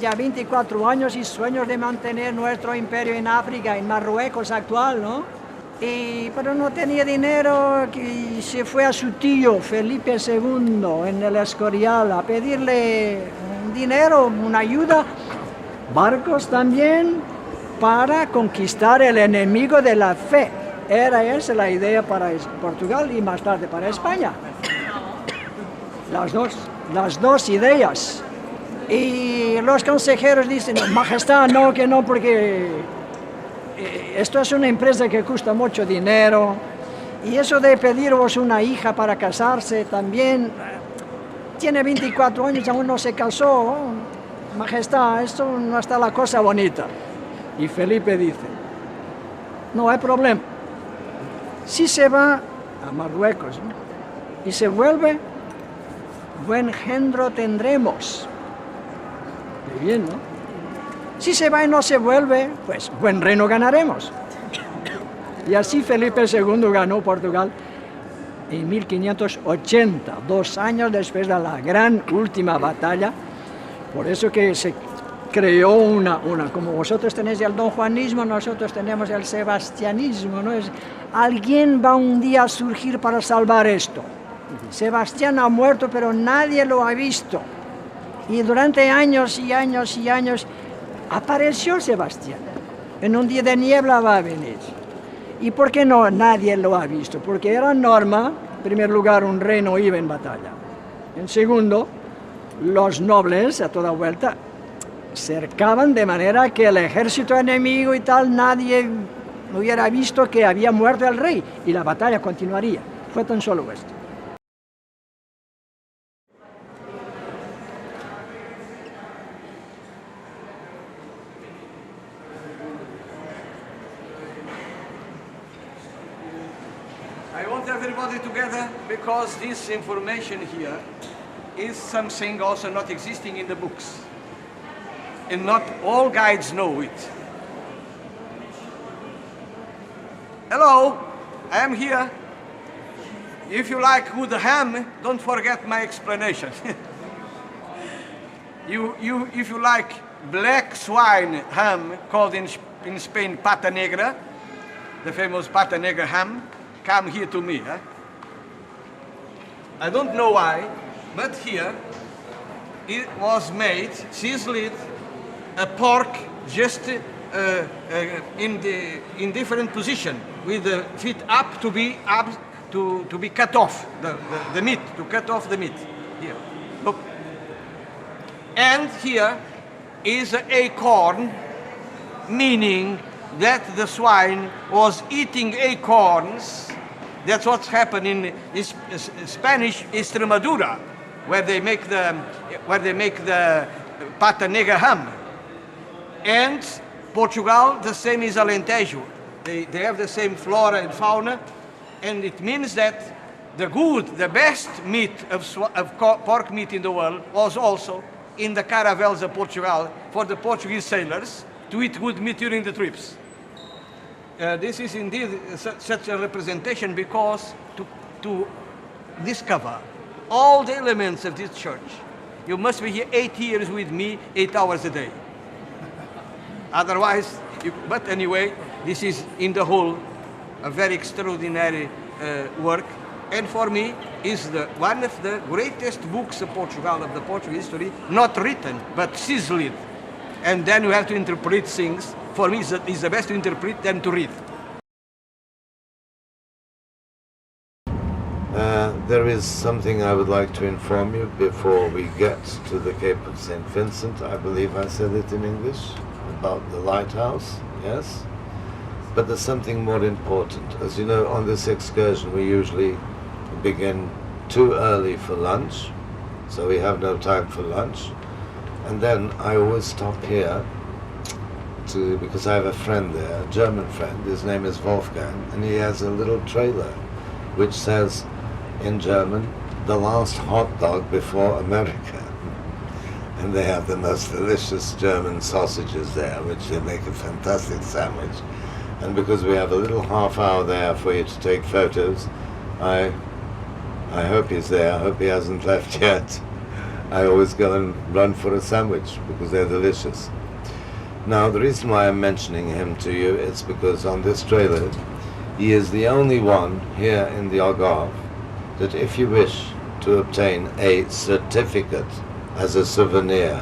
ya 24 años y sueños de mantener nuestro imperio en África, en Marruecos actual, ¿no? Pero no tenía dinero y se fue a su tío Felipe II en el Escorial a pedirle dinero, una ayuda, barcos también, para conquistar el enemigo de la fe. Era esa la idea para Portugal y más tarde para España. Las dos ideas. Y los consejeros dicen: Majestad, no, que no, porque esto es una empresa que cuesta mucho dinero. Y eso de pediros una hija para casarse también, tiene 24 años, aún no se casó. Oh, Majestad, esto no está la cosa bonita. Y Felipe dice, no hay problema. Si se va a Marruecos, ¿no?, y se vuelve, buen engendro tendremos. Qué bien, ¿no? Si se va y no se vuelve, pues buen reino ganaremos. Y así Felipe II ganó Portugal en 1580, 2 años después de la gran última batalla. Por eso que se creó una como vosotros tenéis el donjuanismo, nosotros tenemos el sebastianismo, ¿no? Alguien va un día a surgir para salvar esto. Sebastián ha muerto, pero nadie lo ha visto. Y durante años y años y años apareció Sebastián. En un día de niebla va a venir. ¿Y por qué no nadie lo ha visto? Porque era norma, en primer lugar, un rey no iba en batalla. En segundo, los nobles a toda vuelta cercaban de manera que el ejército enemigo y tal, nadie hubiera visto que había muerto el rey y la batalla continuaría. Fue tan solo esto. I want everybody together because this information here is something also not existing in the books. And not all guides know it. Hello, I am here. If you like good ham, don't forget my explanation. If you like black swine ham, called in Spain pata negra, the famous pata negra ham, come here to me. Huh? I don't know why, but here it was made, sizzled, a pork just in different position, with the feet up to be cut off the meat, to cut off the meat. Here, look. And here is an acorn, meaning that the swine was eating acorns. That's what's happened in Spanish Extremadura, where they make the pata negra ham. And Portugal, the same is Alentejo. They have the same flora and fauna, and it means that the best meat of pork meat in the world was also in the caravels of Portugal for the Portuguese sailors to eat good meat during the trips. This is indeed such a representation because to discover all the elements of this church, you must be here 8 years with me, 8 hours a day. Otherwise, but anyway, this is in the whole a very extraordinary work, and for me is one of the greatest books of Portugal, of the Portuguese history, not written but sizzled, and then you have to interpret things. For me, it's the best to interpret than to read. There is something I would like to inform you before we get to the Cape of St. Vincent. I believe I said it in English, about the lighthouse, yes? But there's something more important. As you know, on this excursion we usually begin too early for lunch, so we have no time for lunch. And then I always stop here because I have a friend there, a German friend. His name is Wolfgang, and he has a little trailer which says in German, "The last hot dog before America." And they have the most delicious German sausages there, which they make a fantastic sandwich. And because we have a little half hour there for you to take photos, I hope he's there. I hope he hasn't left yet. I always go and run for a sandwich because they're delicious. Now, the reason why I'm mentioning him to you is because on this trailer, he is the only one here in the Algarve that if you wish to obtain a certificate as a souvenir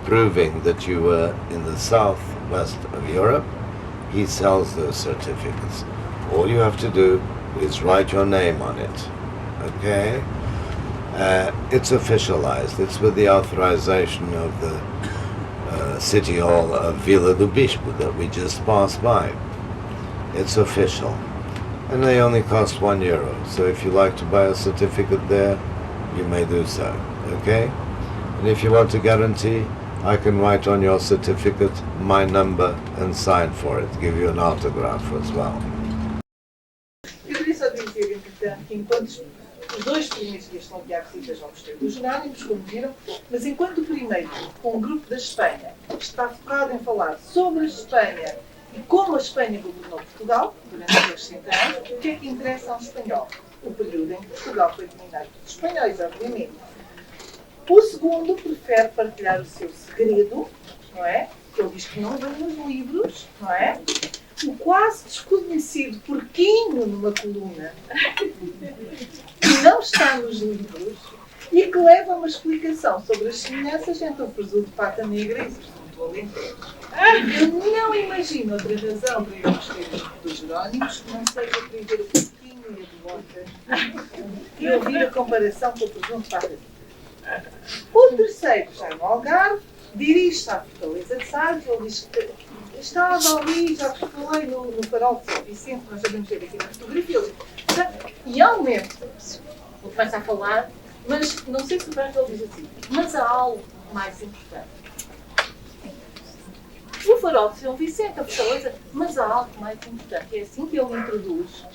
proving that you were in the southwest of Europe, he sells those certificates. All you have to do is write your name on it, okay? It's officialized. It's with the authorization of the City Hall of Vila do Bispo that we just passed by. It's official. And they only cost €1. So if you like to buy a certificate there, you may do so. Okay? And if you want a guarantee, I can write on your certificate my number and sign for it, give you an autograph as well. Eu queria só dizer, entretanto, que enquanto os dois primeiros dias estão guiados ao Mosteiro dos Jerónimos, como viram, mas enquanto o primeiro, com um grupo da Espanha, está focado em falar sobre a Espanha e como a Espanha governou Portugal durante aqueles 60 anos, o que é que interessa ao espanhol? O período em que Portugal foi dominado pelos espanhóis, obviamente. O segundo prefere partilhar o seu segredo, não é? Que ele diz que não vem nos livros, não é? O quase desconhecido porquinho numa coluna, que não está nos livros e que leva a uma explicação sobre as semelhanças entre o presunto de pata negra e o presunto do Alentejo. Eu não imagino outra razão para ir ao Mosteiro dos Jerónimos que não seja para ver o porquinho e a devota e ouvir a comparação com o presunto de pata negra. O terceiro, já no Algarve, dirige-se à Fortaleza de Sagres. Ele diz que estava ali, já vos falei, no farol de São Vicente, nós sabemos ver aqui na fotografia. E ao momento, ele começa a falar, mas não sei se o Branco ele diz assim, mas há algo mais importante. O farol de São Vicente, a Fortaleza, mas há algo mais importante. É assim que ele introduz,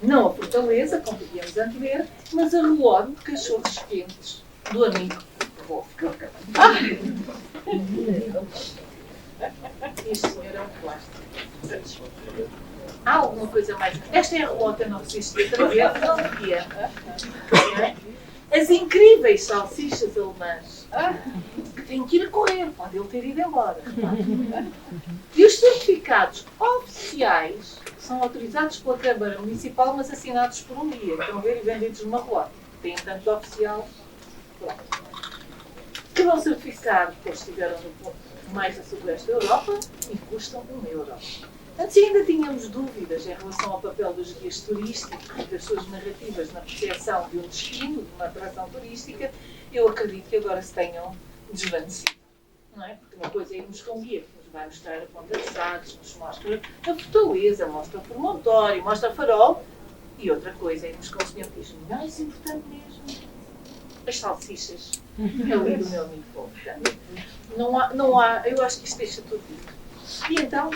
não a Fortaleza, como podíamos antever, mas a relógio de cachorros quentes do amigo Wolfgang. Este senhor é um plástico. Há alguma coisa mais? Esta é a relota 970, não havia. As incríveis salsichas alemãs que têm que ir a correr, pode ele ter ido embora. E os certificados oficiais são autorizados pela Câmara Municipal, mas assinados por um dia. Estão a ver e vendidos numa relota. Tem tanto de oficial. Pronto. Que vão certificar que eles estiveram no ponto mais a sudoeste da Europa e custam €1. Antes ainda tínhamos dúvidas em relação ao papel dos guias turísticos e das suas narrativas na percepção de um destino, de uma atração turística. Eu acredito que agora se tenham desvanecido. Não é? Porque uma coisa é irmos com um guia que nos vai mostrar a Ponta de Sagres, nos mostra a Fortaleza, mostra o Promontório, mostra o Farol, e outra coisa é irmos com o senhor que diz, mais importante mesmo, as salsichas ali do meu amigo povo. Não há, eu acho que isto deixa tudo dito. E então,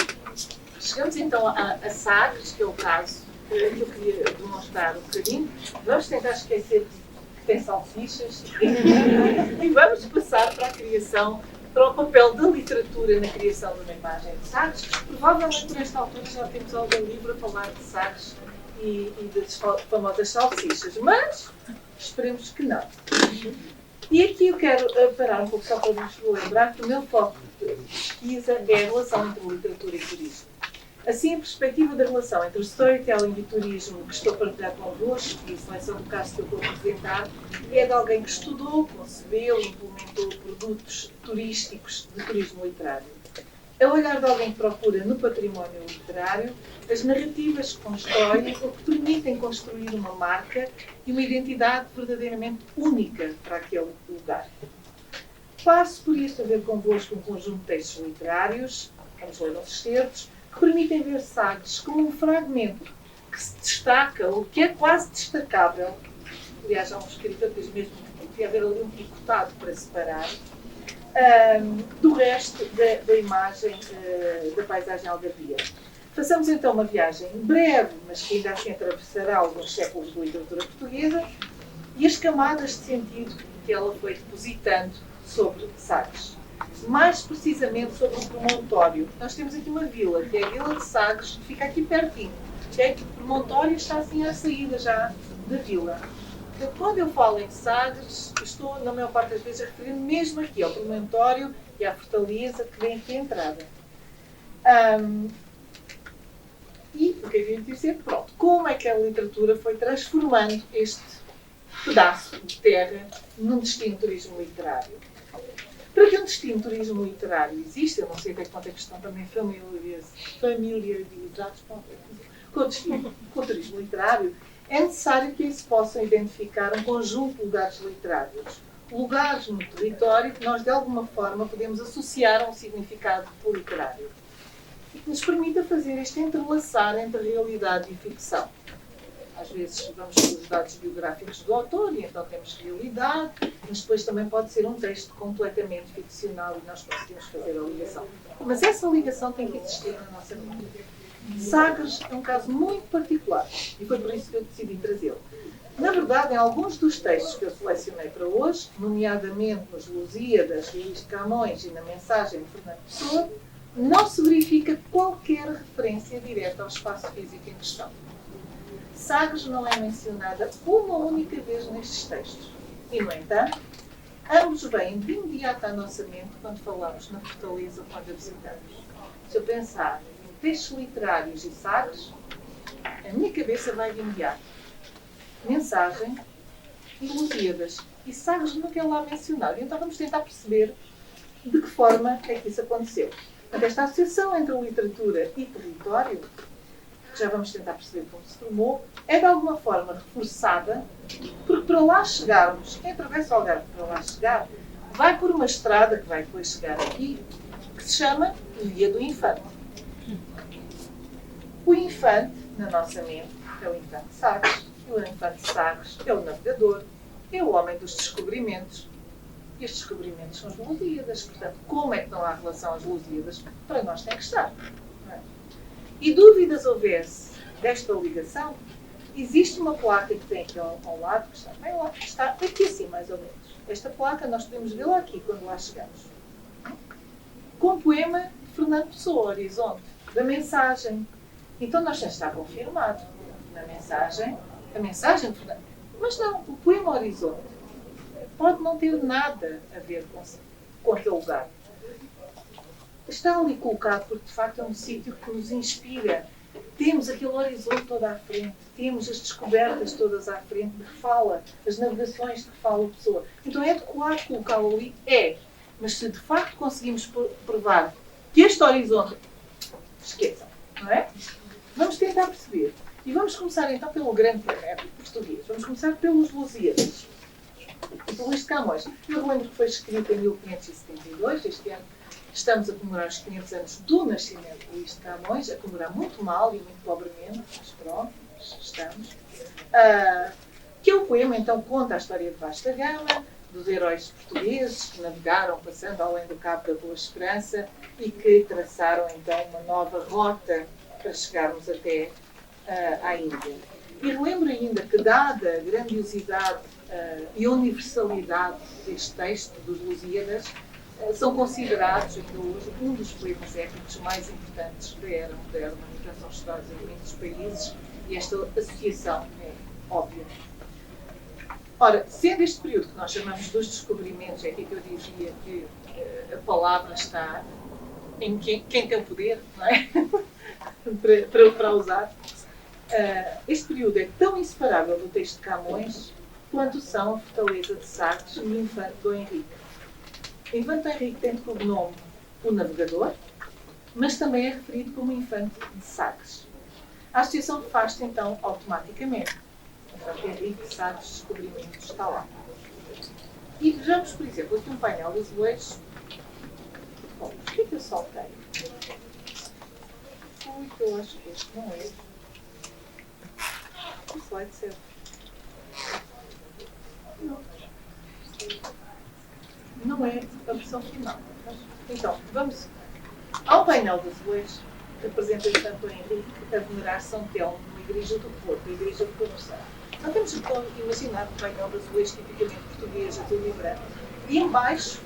chegamos então a Sagres, que é o caso que eu queria demonstrar um bocadinho. Vamos tentar esquecer que tem salsichas e vamos passar para a criação, para o papel da literatura na criação de uma imagem de Sagres. Provavelmente por esta altura já temos algum livro a falar de Sagres e das famosas salsichas, mas esperemos que não. E aqui eu quero parar um pouco só para vos lembrar que o meu foco de pesquisa é a relação entre literatura e turismo. Assim, a perspectiva da relação entre o storytelling e o turismo que estou a partilhar convosco, e a seleção do caso que eu vou apresentar, é de alguém que estudou, concebeu e implementou produtos turísticos de turismo literário. É o olhar de alguém que procura no património literário as narrativas que constroem ou que permitem construir uma marca e uma identidade verdadeiramente única para aquele lugar. Passo por isto a ver convosco um conjunto de textos literários, vamos ler uns excertos, que permitem ver Sagres como um fragmento que se destaca, ou que é quase destacável. Aliás, há um escritor que diz mesmo que devia haver ali um picotado para separar, do resto da imagem da paisagem algarvia. Façamos então uma viagem breve, mas que ainda assim atravessará alguns séculos de literatura portuguesa e as camadas de sentido que ela foi depositando sobre Sagres. Mais precisamente sobre o Promontório. Nós temos aqui uma vila, que é a Vila de Sagres, que fica aqui pertinho. O Promontório está assim à saída já da vila. Então, quando eu falo em Sagres, estou, na maior parte das vezes, a referir mesmo aqui ao Promontório e à Fortaleza, que vem aqui à entrada. E o que eu queria dizer, pronto, como é que a literatura foi transformando este pedaço de terra num destino de turismo literário? Para que um destino de turismo literário exista, eu não sei até quanto é que estão também familiarizados com o turismo literário, é necessário que se possam identificar um conjunto de lugares literários. Lugares no território que nós, de alguma forma, podemos associar a um significado literário. E que nos permita fazer este entrelaçar entre realidade e ficção. às vezes vamos pelos dados biográficos do autor e então temos realidade, mas depois também pode ser um texto completamente ficcional e nós conseguimos fazer a ligação. Mas essa ligação tem que existir na nossa mente. Sagres é um caso muito particular e foi por isso que eu decidi trazê-lo. Na verdade, em alguns dos textos que eu selecionei para hoje, nomeadamente nos Lusíadas, Luís de Camões e na mensagem de Fernando Pessoa, não se verifica qualquer referência direta ao espaço físico em questão. Sagres não é mencionada uma única vez nestes textos. E, no entanto, ambos vêm de imediato à nossa mente quando falamos na fortaleza quando a visitamos. Se eu pensar em textos literários e Sagres, a minha cabeça vai de imediato. Mensagem e Lusíadas. E Sagres nunca é lá mencionado. Então vamos tentar perceber de que forma é que isso aconteceu. Portanto, esta associação entre literatura e território, que já vamos tentar perceber como se formou, é de alguma forma reforçada, porque para lá chegarmos, quem atravessa o Algarve para lá chegar, vai por uma estrada que vai depois chegar aqui, que se chama Via do Infante. O Infante, na nossa mente, é o Infante Sagres, e o Infante Sagres é o navegador, é o homem dos descobrimentos. E os descobrimentos são as Lusíadas. Portanto, como é que não há relação às Lusíadas? Para nós tem que estar. Não é? E dúvidas houvesse desta ligação, existe uma placa que tem aqui ao lado, que está bem lá, está aqui assim mais ou menos. Esta placa nós podemos vê-la aqui quando lá chegamos. Com o poema de Fernando Pessoa, Horizonte, da mensagem. Então nós já está confirmado na mensagem, a mensagem de Fernando. Mas não, o poema Horizonte pode não ter nada a ver com aquele lugar. Está ali colocado porque, de facto, é um sítio que nos inspira. Temos aquele horizonte todo à frente, temos as descobertas todas à frente de que fala, as navegações de que fala a Pessoa. Então é adequado colocá-lo ali? É. Mas se, de facto, conseguimos provar que este horizonte... Esqueçam, não é? Vamos tentar perceber. E vamos começar, então, pelo grande poema português. Vamos começar pelos Lusíadas. E por Luís de Camões. Eu lembro que foi escrito em 1572, este ano estamos a comemorar os 500 anos do nascimento de Luís de Camões, a comemorar muito mal e muito pobremente, mas pronto, estamos. Que é o poema, então, conta a história de vasta gama, dos heróis portugueses que navegaram passando além do Cabo da Boa Esperança e que traçaram, então, uma nova rota para chegarmos até à Índia. E relembro ainda que, dada a grandiosidade e a universalidade deste texto dos Lusíadas, são considerados ainda hoje um dos poemas épicos mais importantes da era moderna, que já são estudados em muitos países, e esta associação é óbvia. Ora, sendo este período que nós chamamos dos descobrimentos, é aqui que eu dizia que a palavra está em quem tem o poder, não é? para usar. Este período é tão inseparável do texto de Camões quanto são a Fortaleza de Sagres e o Infante Dom Henrique. O Infante Dom Henrique tem de cognome o navegador, mas também é referido como Infante de Sagres. A associação faz-se então automaticamente. Infante Henrique de Sagres, descobrimento, está lá. E vejamos, por exemplo, aqui um painel de azulejos. Bom, por que eu saltei? Que eu acho que este não é. O slide certo. Não é a versão final. Então, vamos ao painel de azulejos que apresenta o Santo Henrique a venerar São Telmo numa igreja do Porto, a igreja de Conversão. Não temos que imaginar o painel de azulejos tipicamente português, azul e branco. E em baixo,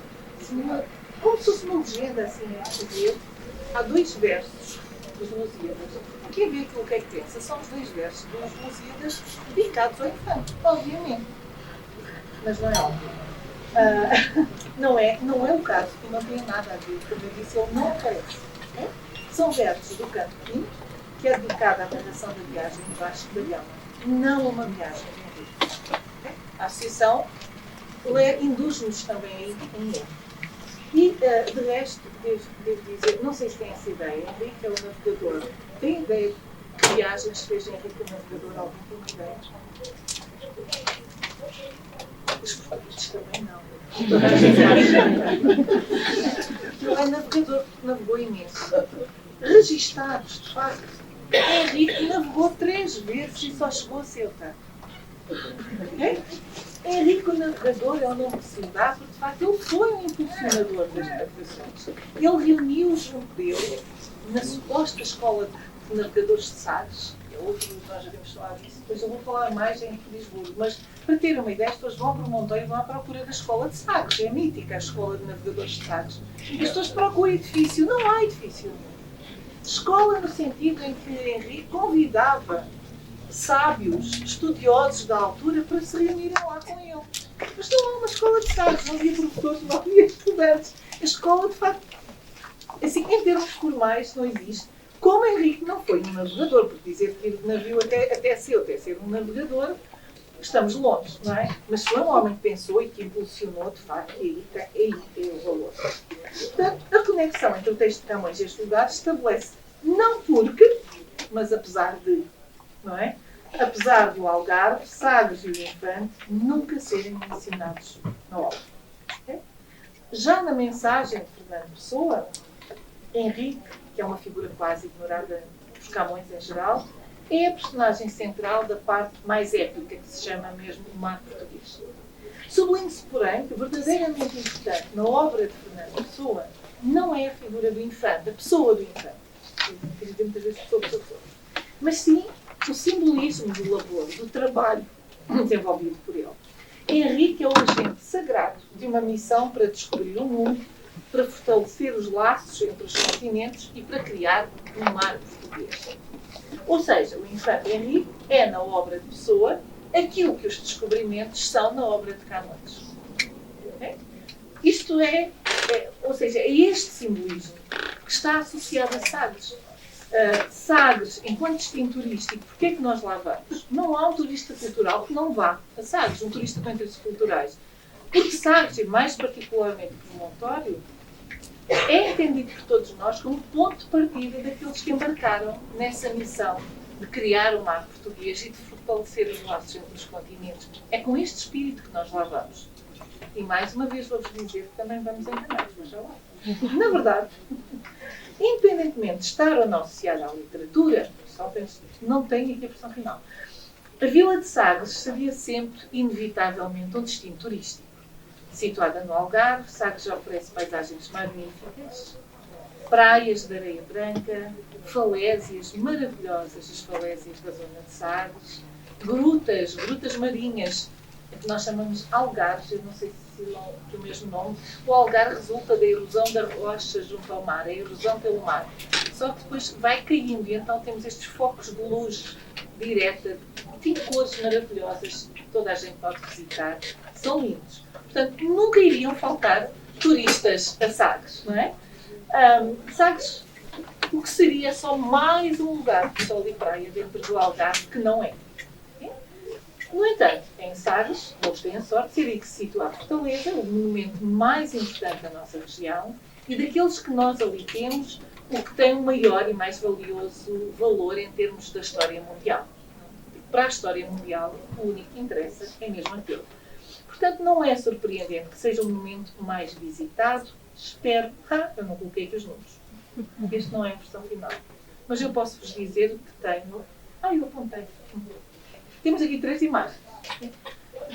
como se fosse uma legenda assim a dizer, há dois versos dos Lusíadas. Quem vê aquilo que é que pensa? São os dois versos dos Lusíadas dedicados ao infante, obviamente. Mas não é óbvio. Não é o caso, e não tem nada a ver, como eu disse, ele não aparece. São versos do canto quinto, que é dedicado à narração da viagem de Vasco da Gama, não uma viagem de Henrique. A associação induz-nos também aí em erro. E, de resto, devo dizer, não sei se tem essa ideia, Henrique é o navegador. Tem ideia de que viagens fez Henrique o navegador? Algum tem ideia? Os portugueses também não. Toda a gente acha. Ele é navegador porque navegou imenso. Registados, de facto, Henrique navegou 3 vezes e só chegou a Ceuta. Okay? Henrique, o navegador, é o nome que se lhe dá, porque de facto ele foi um impulsionador das navegações. Ele reuniu junto dele, na suposta escola de navegadores de Sagres, que é outro que nós já temos falado disso, depois eu vou falar mais em Friburgo, mas para ter uma ideia, as pessoas vão para o Monteiro e vão à procura da escola de Sagres, é mítica a escola de navegadores de Sagres. E as pessoas procuram edifício, não há edifício. Escola no sentido em que Henrique convidava sábios, estudiosos da altura, para se reunirem lá com ele. Mas não há uma escola de Sagres, não havia professores, não havia estudantes. A escola, de facto, assim, em termos formais, não existe. Como Henrique não foi um navegador, porque dizer que ir de navio até ser um navegador, estamos longe, não é? Mas foi um homem que pensou e que impulsionou, de facto, e aí tem o valor. Portanto, a conexão entre o texto de Camões e este lugar estabelece, não porque, mas apesar de, não é? Apesar do Algarve, Sagres e o Infante nunca serem mencionados na obra. Okay? Já na mensagem de Fernando Pessoa, Henrique, que é uma figura quase ignorada por Camões em geral, é a personagem central da parte mais épica, que se chama mesmo o mar português. Sublinhe-se, porém, que verdadeiramente importante na obra de Fernando Pessoa não é a figura do infante, a pessoa do infante. Eu digo muitas vezes pessoa. Mas sim o simbolismo do labor, do trabalho desenvolvido por ele. Henrique é o agente sagrado de uma missão para descobrir o mundo, para fortalecer os laços entre os continentes e para criar um mar português. Ou seja, o infante Henrique é, na obra de Pessoa, aquilo que os descobrimentos são na obra de Camões. Okay? Isto ou seja, é este simbolismo que está associado a Sagres. Sagres, enquanto destino turístico, porquê é que nós lá vamos? Não há um turista cultural que não vá a Sagres, um turista com interesses culturais. Porque Sagres, e mais particularmente por Montório, é entendido por todos nós como ponto de partida daqueles que embarcaram nessa missão de criar o mar português e de fortalecer os laços entre os continentes. É com este espírito que nós lá vamos. E mais uma vez vou-vos dizer que também vamos enganar, mas já lá. Na verdade, independentemente de estar ou não associada à literatura, só penso, não tenho aqui a versão final, a Vila de Sagres seria sempre, inevitavelmente, um destino turístico. Situada no Algarve, Sagres oferece paisagens magníficas, praias de areia branca, falésias maravilhosas, as falésias da zona de Sagres, grutas marinhas, que nós chamamos algarves, eu não sei se é o mesmo nome. O algar resulta da erosão da rocha junto ao mar, a erosão pelo mar. Só que depois vai caindo e então temos estes focos de luz direta, tem cores maravilhosas, que toda a gente pode visitar, são lindos. Portanto, nunca iriam faltar turistas a Sagres, não é? Sagres, o que seria só mais um lugar de sol e praia dentro do Algarve, que não é. No entanto, em Sagres, eles têm a sorte de ser aí que se situa a Fortaleza, o monumento mais importante da nossa região, e daqueles que nós ali temos, o que tem o maior e mais valioso valor em termos da história mundial. Para a história mundial, o único que interessa é mesmo aquele. Portanto, não é surpreendente que seja o monumento mais visitado. Espero. Eu não coloquei aqui os números. Este não é a versão final. Mas eu posso-vos dizer o que tenho. Eu apontei. Temos aqui 3 imagens.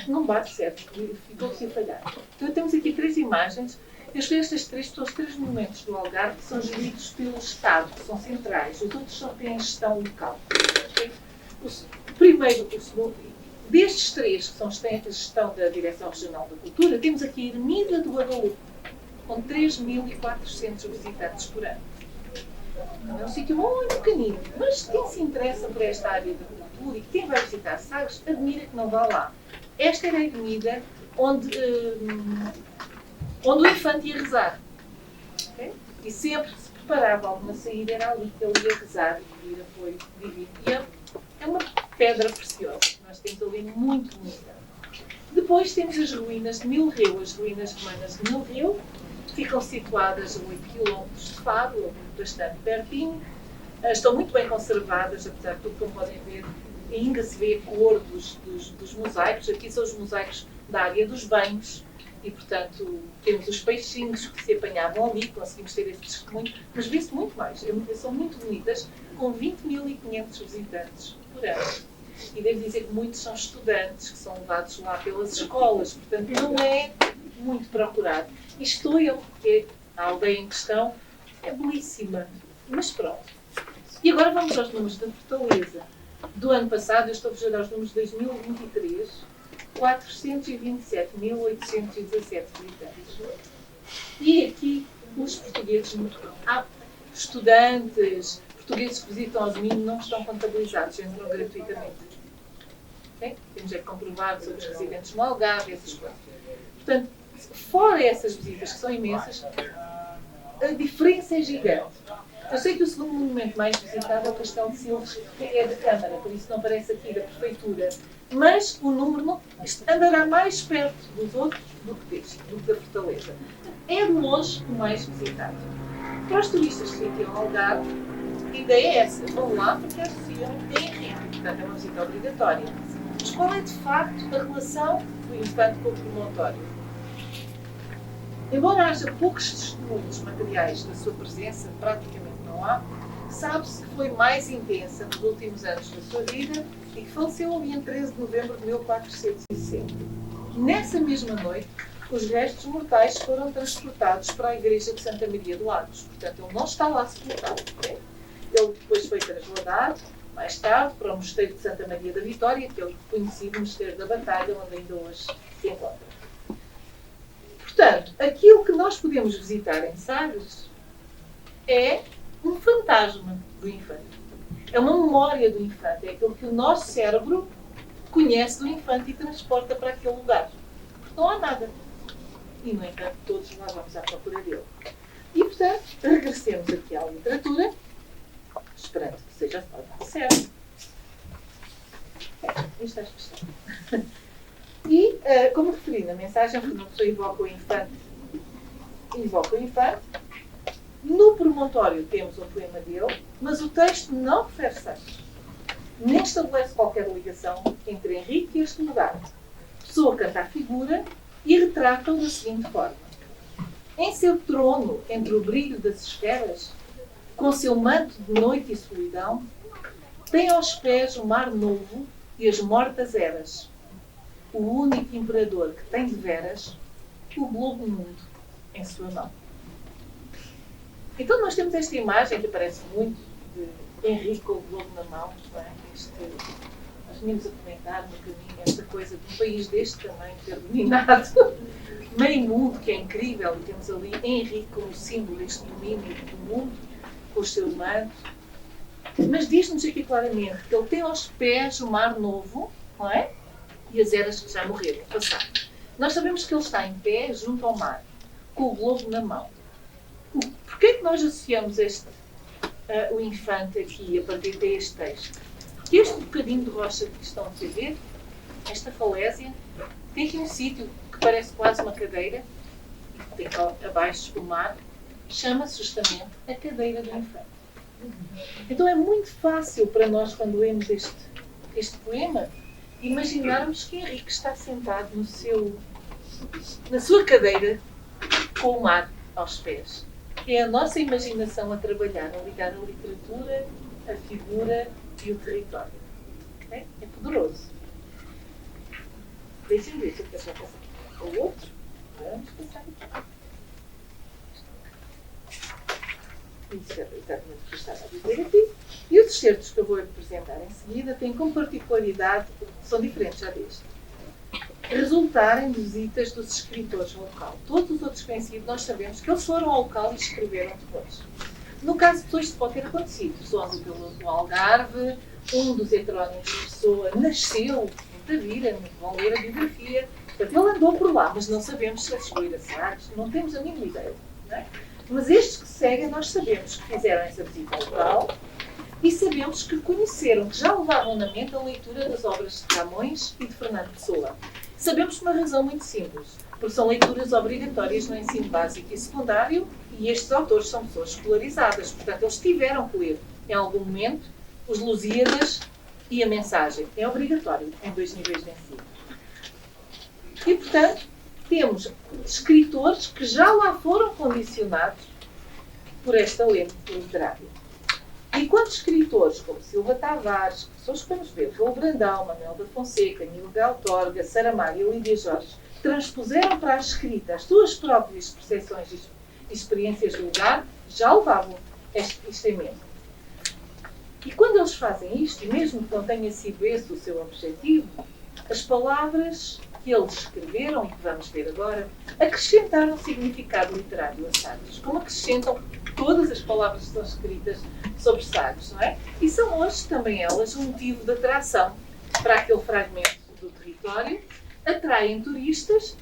Não bate certo, ficou-se a falhar. Então, temos aqui 3 imagens. Eu escolhi estas 3, são os 3 monumentos do Algarve que são geridos pelo Estado, que são centrais. Os outros só têm gestão local. Okay? O primeiro, o segundo, destes 3 que são a gestão da Direção Regional da Cultura, temos aqui a Ermida do Guadalupe, com 3.400 visitantes por ano. É um sítio muito pequenino, mas quem se interessa por esta área da cultura e quem vai visitar Sagres, admira que não vá lá. Esta era a ermida onde o infante ia rezar. Okay? E sempre que se preparava alguma saída, era ali que ele ia rezar e pedir apoio divino. E é uma pedra preciosa que nós temos ali, muito bonita. Depois temos as ruínas de Milreu, as ruínas romanas de Milreu, ficam situadas a 8 km de Faro, bastante pertinho. Estão muito bem conservadas, apesar de tudo, como podem ver, ainda se vê a cor dos mosaicos. Aqui são os mosaicos da área dos banhos. E, portanto, temos os peixinhos que se apanhavam ali, conseguimos ter esse testemunho, mas vê-se muito mais. São muito bonitas, com 20.500 visitantes por ano. E devo dizer que muitos são estudantes que são levados lá pelas escolas, portanto, não é muito procurado. E estou eu, porque a aldeia em questão é belíssima, mas pronto. E agora vamos aos números da Fortaleza. Do ano passado, eu estou-vos a dar os números de 2023, 427.817 visitantes. E aqui os portugueses, estudantes, portugueses que visitam ao domingo não estão contabilizados, entram gratuitamente. Okay? Temos é que comprovar sobre os residentes no Algarve, essas coisas. Portanto, fora essas visitas, que são imensas, a diferença é gigante. Eu sei que o segundo monumento mais visitado é o Castelo de Silves, que é da Câmara, por isso não aparece aqui da Prefeitura. Mas o número não, andará mais perto dos outros do que deste, do que da Fortaleza. É de longe o mais visitado. Para os turistas que vêm ao Algarve, a ideia é essa. Vão lá porque associam Henrique, portanto é uma visita obrigatória. Mas qual é de facto a relação do infante com o promontório? Embora haja poucos testemunhos materiais da sua presença, praticamente não há, sabe-se que foi mais intensa nos últimos anos da sua vida e que faleceu ali em 13 de novembro de 1460. Nessa mesma noite, os restos mortais foram transportados para a igreja de Santa Maria de Lagos. Portanto, ele não está lá sepultado. Okay? Ele depois foi trasladado, mais tarde, para o Mosteiro de Santa Maria da Vitória, que é o conhecido Mosteiro da Batalha, onde ainda hoje se encontra. Portanto, aquilo que nós podemos visitar em Sagres é um fantasma do infante. É uma memória do infante. É aquilo que o nosso cérebro conhece do infante e transporta para aquele lugar. Porque não há nada. E, no entanto, todos nós vamos à procura dele. E, portanto, regressemos aqui à literatura, esperando que seja certo. Isto está fechado. E, como referi na mensagem, quando a pessoa invoca o infante, no promontório temos um poema dele, mas o texto não refere Sagres. Nem estabelece qualquer ligação entre Henrique e este lugar. A pessoa canta a figura e retrata-o da seguinte forma. Em seu trono, entre o brilho das esferas, com seu manto de noite e solidão, tem aos pés o mar novo e as mortas eras. O único imperador que tem de veras o globo mundo em sua mão. Então nós temos esta imagem que aparece muito de Henrique com o globo na mão, não é? Nós vínhamos a comentar no caminho esta coisa de um país deste tamanho ter dominado meio mundo, que é incrível, e temos ali Henrique como símbolo deste domínio do mundo, com o seu manto. Mas diz-nos aqui claramente que ele tem aos pés o mar novo, não é? E as eras que já morreram, passaram. Nós sabemos que ele está em pé junto ao mar, com o globo na mão. Porquê é que nós associamos o infante aqui a partir deste texto? Porque este bocadinho de rocha que estão a ver, esta falésia, tem aqui um sítio que parece quase uma cadeira, tem cá abaixo o mar, chama-se justamente a cadeira do infante. Então é muito fácil para nós, quando lemos este poema, imaginarmos que Henrique está sentado na sua cadeira com o mar aos pés. É a nossa imaginação a trabalhar, a ligar a literatura, a figura e o território. É poderoso. Deixem-me ver se eu quero passar ao outro. Vamos passar aqui. Isso é exatamente o que eu estava a dizer aqui. E os excertos que eu vou apresentar em seguida têm como particularidade, são diferentes já deste, resultarem de visitas dos escritores no local. Todos os outros conhecidos, nós sabemos que eles foram ao local e escreveram depois. No caso de pessoas, isto pode ter acontecido. Pessoa andou pelo Algarve, um dos heterónimos de Pessoa nasceu em Tavira, vão ler a biografia. Portanto, ele andou por lá, mas não sabemos se ele chegou a ir a Sagres, não temos a mínima ideia. Não é? Mas estes que seguem, nós sabemos que fizeram essa visita ao local e sabemos que conheceram, que já levavam na mente a leitura das obras de Camões e de Fernando Pessoa. Sabemos por uma razão muito simples, porque são leituras obrigatórias no ensino básico e secundário e estes autores são pessoas escolarizadas, portanto eles tiveram que ler em algum momento os Lusíadas e a Mensagem. É obrigatório em 2 níveis de ensino. E portanto, temos escritores que já lá foram condicionados por esta lente literária. E quantos escritores, como Silva Tavares, pessoas que vamos ver, Raul Brandão, Manuel da Fonseca, Nilo Gautorga, Saramago e Lídia Jorge, transpuseram para a escrita as suas próprias percepções e experiências de lugar, já levavam isto em mente. E quando eles fazem isto, e mesmo que não tenha sido esse o seu objetivo, as palavras que eles escreveram, e que vamos ver agora, acrescentaram significado literário a Sagres, como acrescentam todas as palavras que são escritas sobre Sagres, não é? E são hoje também elas um motivo de atração para aquele fragmento do território, atraem turistas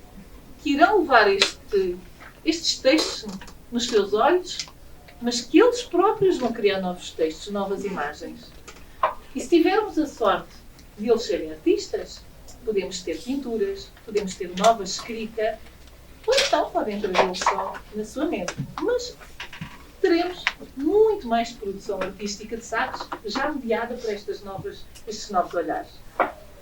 que irão levar estes textos nos seus olhos, mas que eles próprios vão criar novos textos, novas imagens. E se tivermos a sorte de eles serem artistas, podemos ter pinturas, podemos ter nova escrita, ou então podem trazê-lo só na sua mente. Mas teremos muito mais produção artística de Sagres, já mediada por estes novos olhares.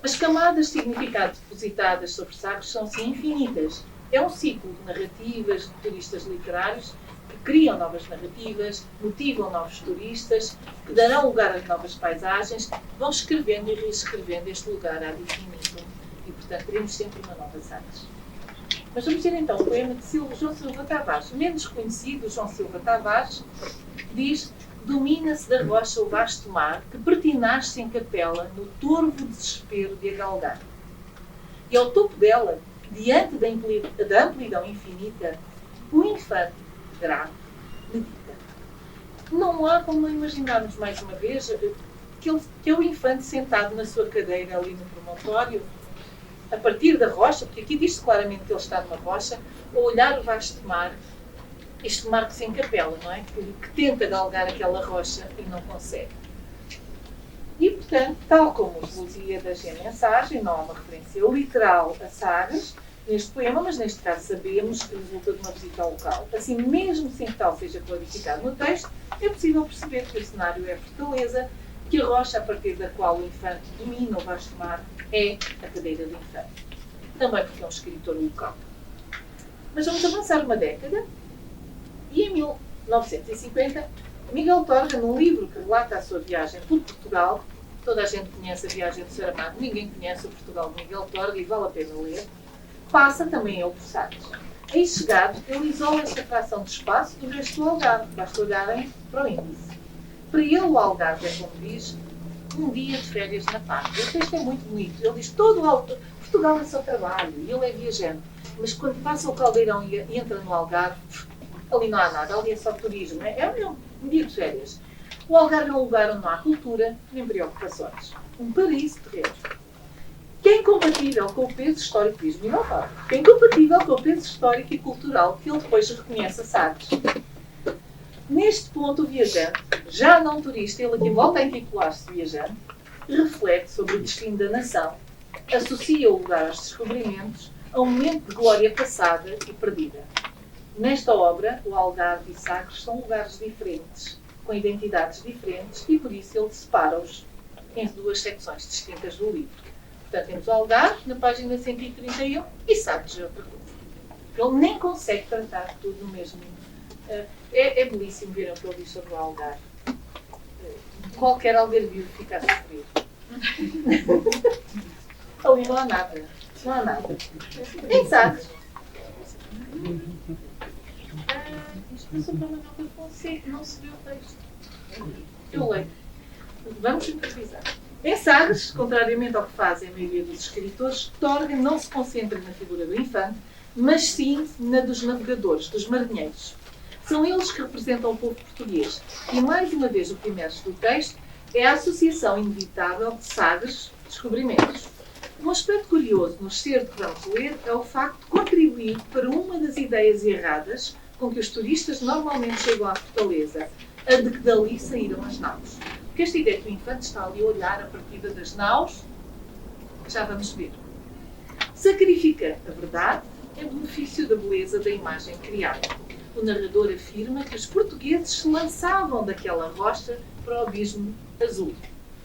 As camadas de significado depositadas sobre Sagres são, sim, infinitas. É um ciclo de narrativas de turistas literários que criam novas narrativas, motivam novos turistas, que darão lugar a novas paisagens, vão escrevendo e reescrevendo este lugar ad infinitum. E, portanto, teremos sempre uma nova Sagres. Mas vamos ver então o poema de João Silva Tavares. Menos conhecido, João Silva Tavares diz: domina-se da rocha o vasto mar, que pertinaz-se em capela, no torvo desespero de a galgar. E ao topo dela, diante da amplidão infinita, o infante, grave, medita. Não há como imaginarmos mais uma vez que é o infante sentado na sua cadeira ali no promontório, a partir da rocha, porque aqui diz-se claramente que ele está numa rocha, a olhar o vasto mar, este mar que se encapela, não é? Que tenta galgar aquela rocha e não consegue. E, portanto, tal como os Lusíadas e a mensagem, não há uma referência literal a Sagres neste poema, mas neste caso sabemos que resulta de uma visita ao local. Assim, mesmo sem que tal seja clarificado no texto, é possível perceber que o cenário é a fortaleza, que a rocha a partir da qual o infante domina o vasto mar é a cadeira do infante. Também porque é um escritor local. Mas vamos avançar uma década e em 1950 Miguel Torga, num livro que relata a sua viagem por Portugal, toda a gente conhece a viagem de Saramago, ninguém conhece o Portugal de Miguel Torga e vale a pena ler, passa também ele por Sagres. Aí chegado, ele isola esta fração de espaço do resto do Algarve, basta olharem para o índice. Para ele o Algarve é, como diz, um dia de férias na pátria. O texto é muito bonito. Ele diz todo Portugal é só trabalho e ele é viajante. Mas quando passa o Caldeirão e entra no Algarve, ali não há nada, ali é só turismo. É um dia de férias. O Algarve é um lugar onde não há cultura nem preocupações. Um paraíso terreno. Que é incompatível com o peso histórico, diz-me não fala, que é incompatível com o peso histórico e cultural que ele depois reconhece a Sagres. Neste ponto, o viajante, já não turista, ele aqui volta a intitular-se viajante, reflete sobre o destino da nação, associa o lugar aos descobrimentos, a um momento de glória passada e perdida. Nesta obra, o Algarve e Sagres são lugares diferentes, com identidades diferentes, e por isso ele separa-os em duas secções distintas do livro. Portanto, temos o Algarve, na página 131, e Sagres é outra coisa. Ele nem consegue tratar tudo no mesmo. É belíssimo ver o que ele diz sobre o Algarve. Qualquer algarvio fica a sofrer. Ali não há nada. Não há nada. Em Sagres. Isto sobre a Manuel da Fonseca, não se vê o texto. Eu leio. Vamos improvisar. Em Sagres, contrariamente ao que fazem a maioria dos escritores, Torga não se concentra na figura do infante, mas sim na dos navegadores, dos marinheiros. São eles que representam o povo português. E, mais uma vez, o que emerge do texto é a associação inevitável de Sagres e descobrimentos. Um aspecto curioso no excerto que vamos ler é o facto de contribuir para uma das ideias erradas com que os turistas normalmente chegam à fortaleza, a de que dali saíram as naus. Porque esta ideia que o infante está ali a olhar a partida das naus, já vamos ver. Sacrifica a verdade em benefício da beleza da imagem criada. O narrador afirma que os portugueses se lançavam daquela rocha para o abismo azul.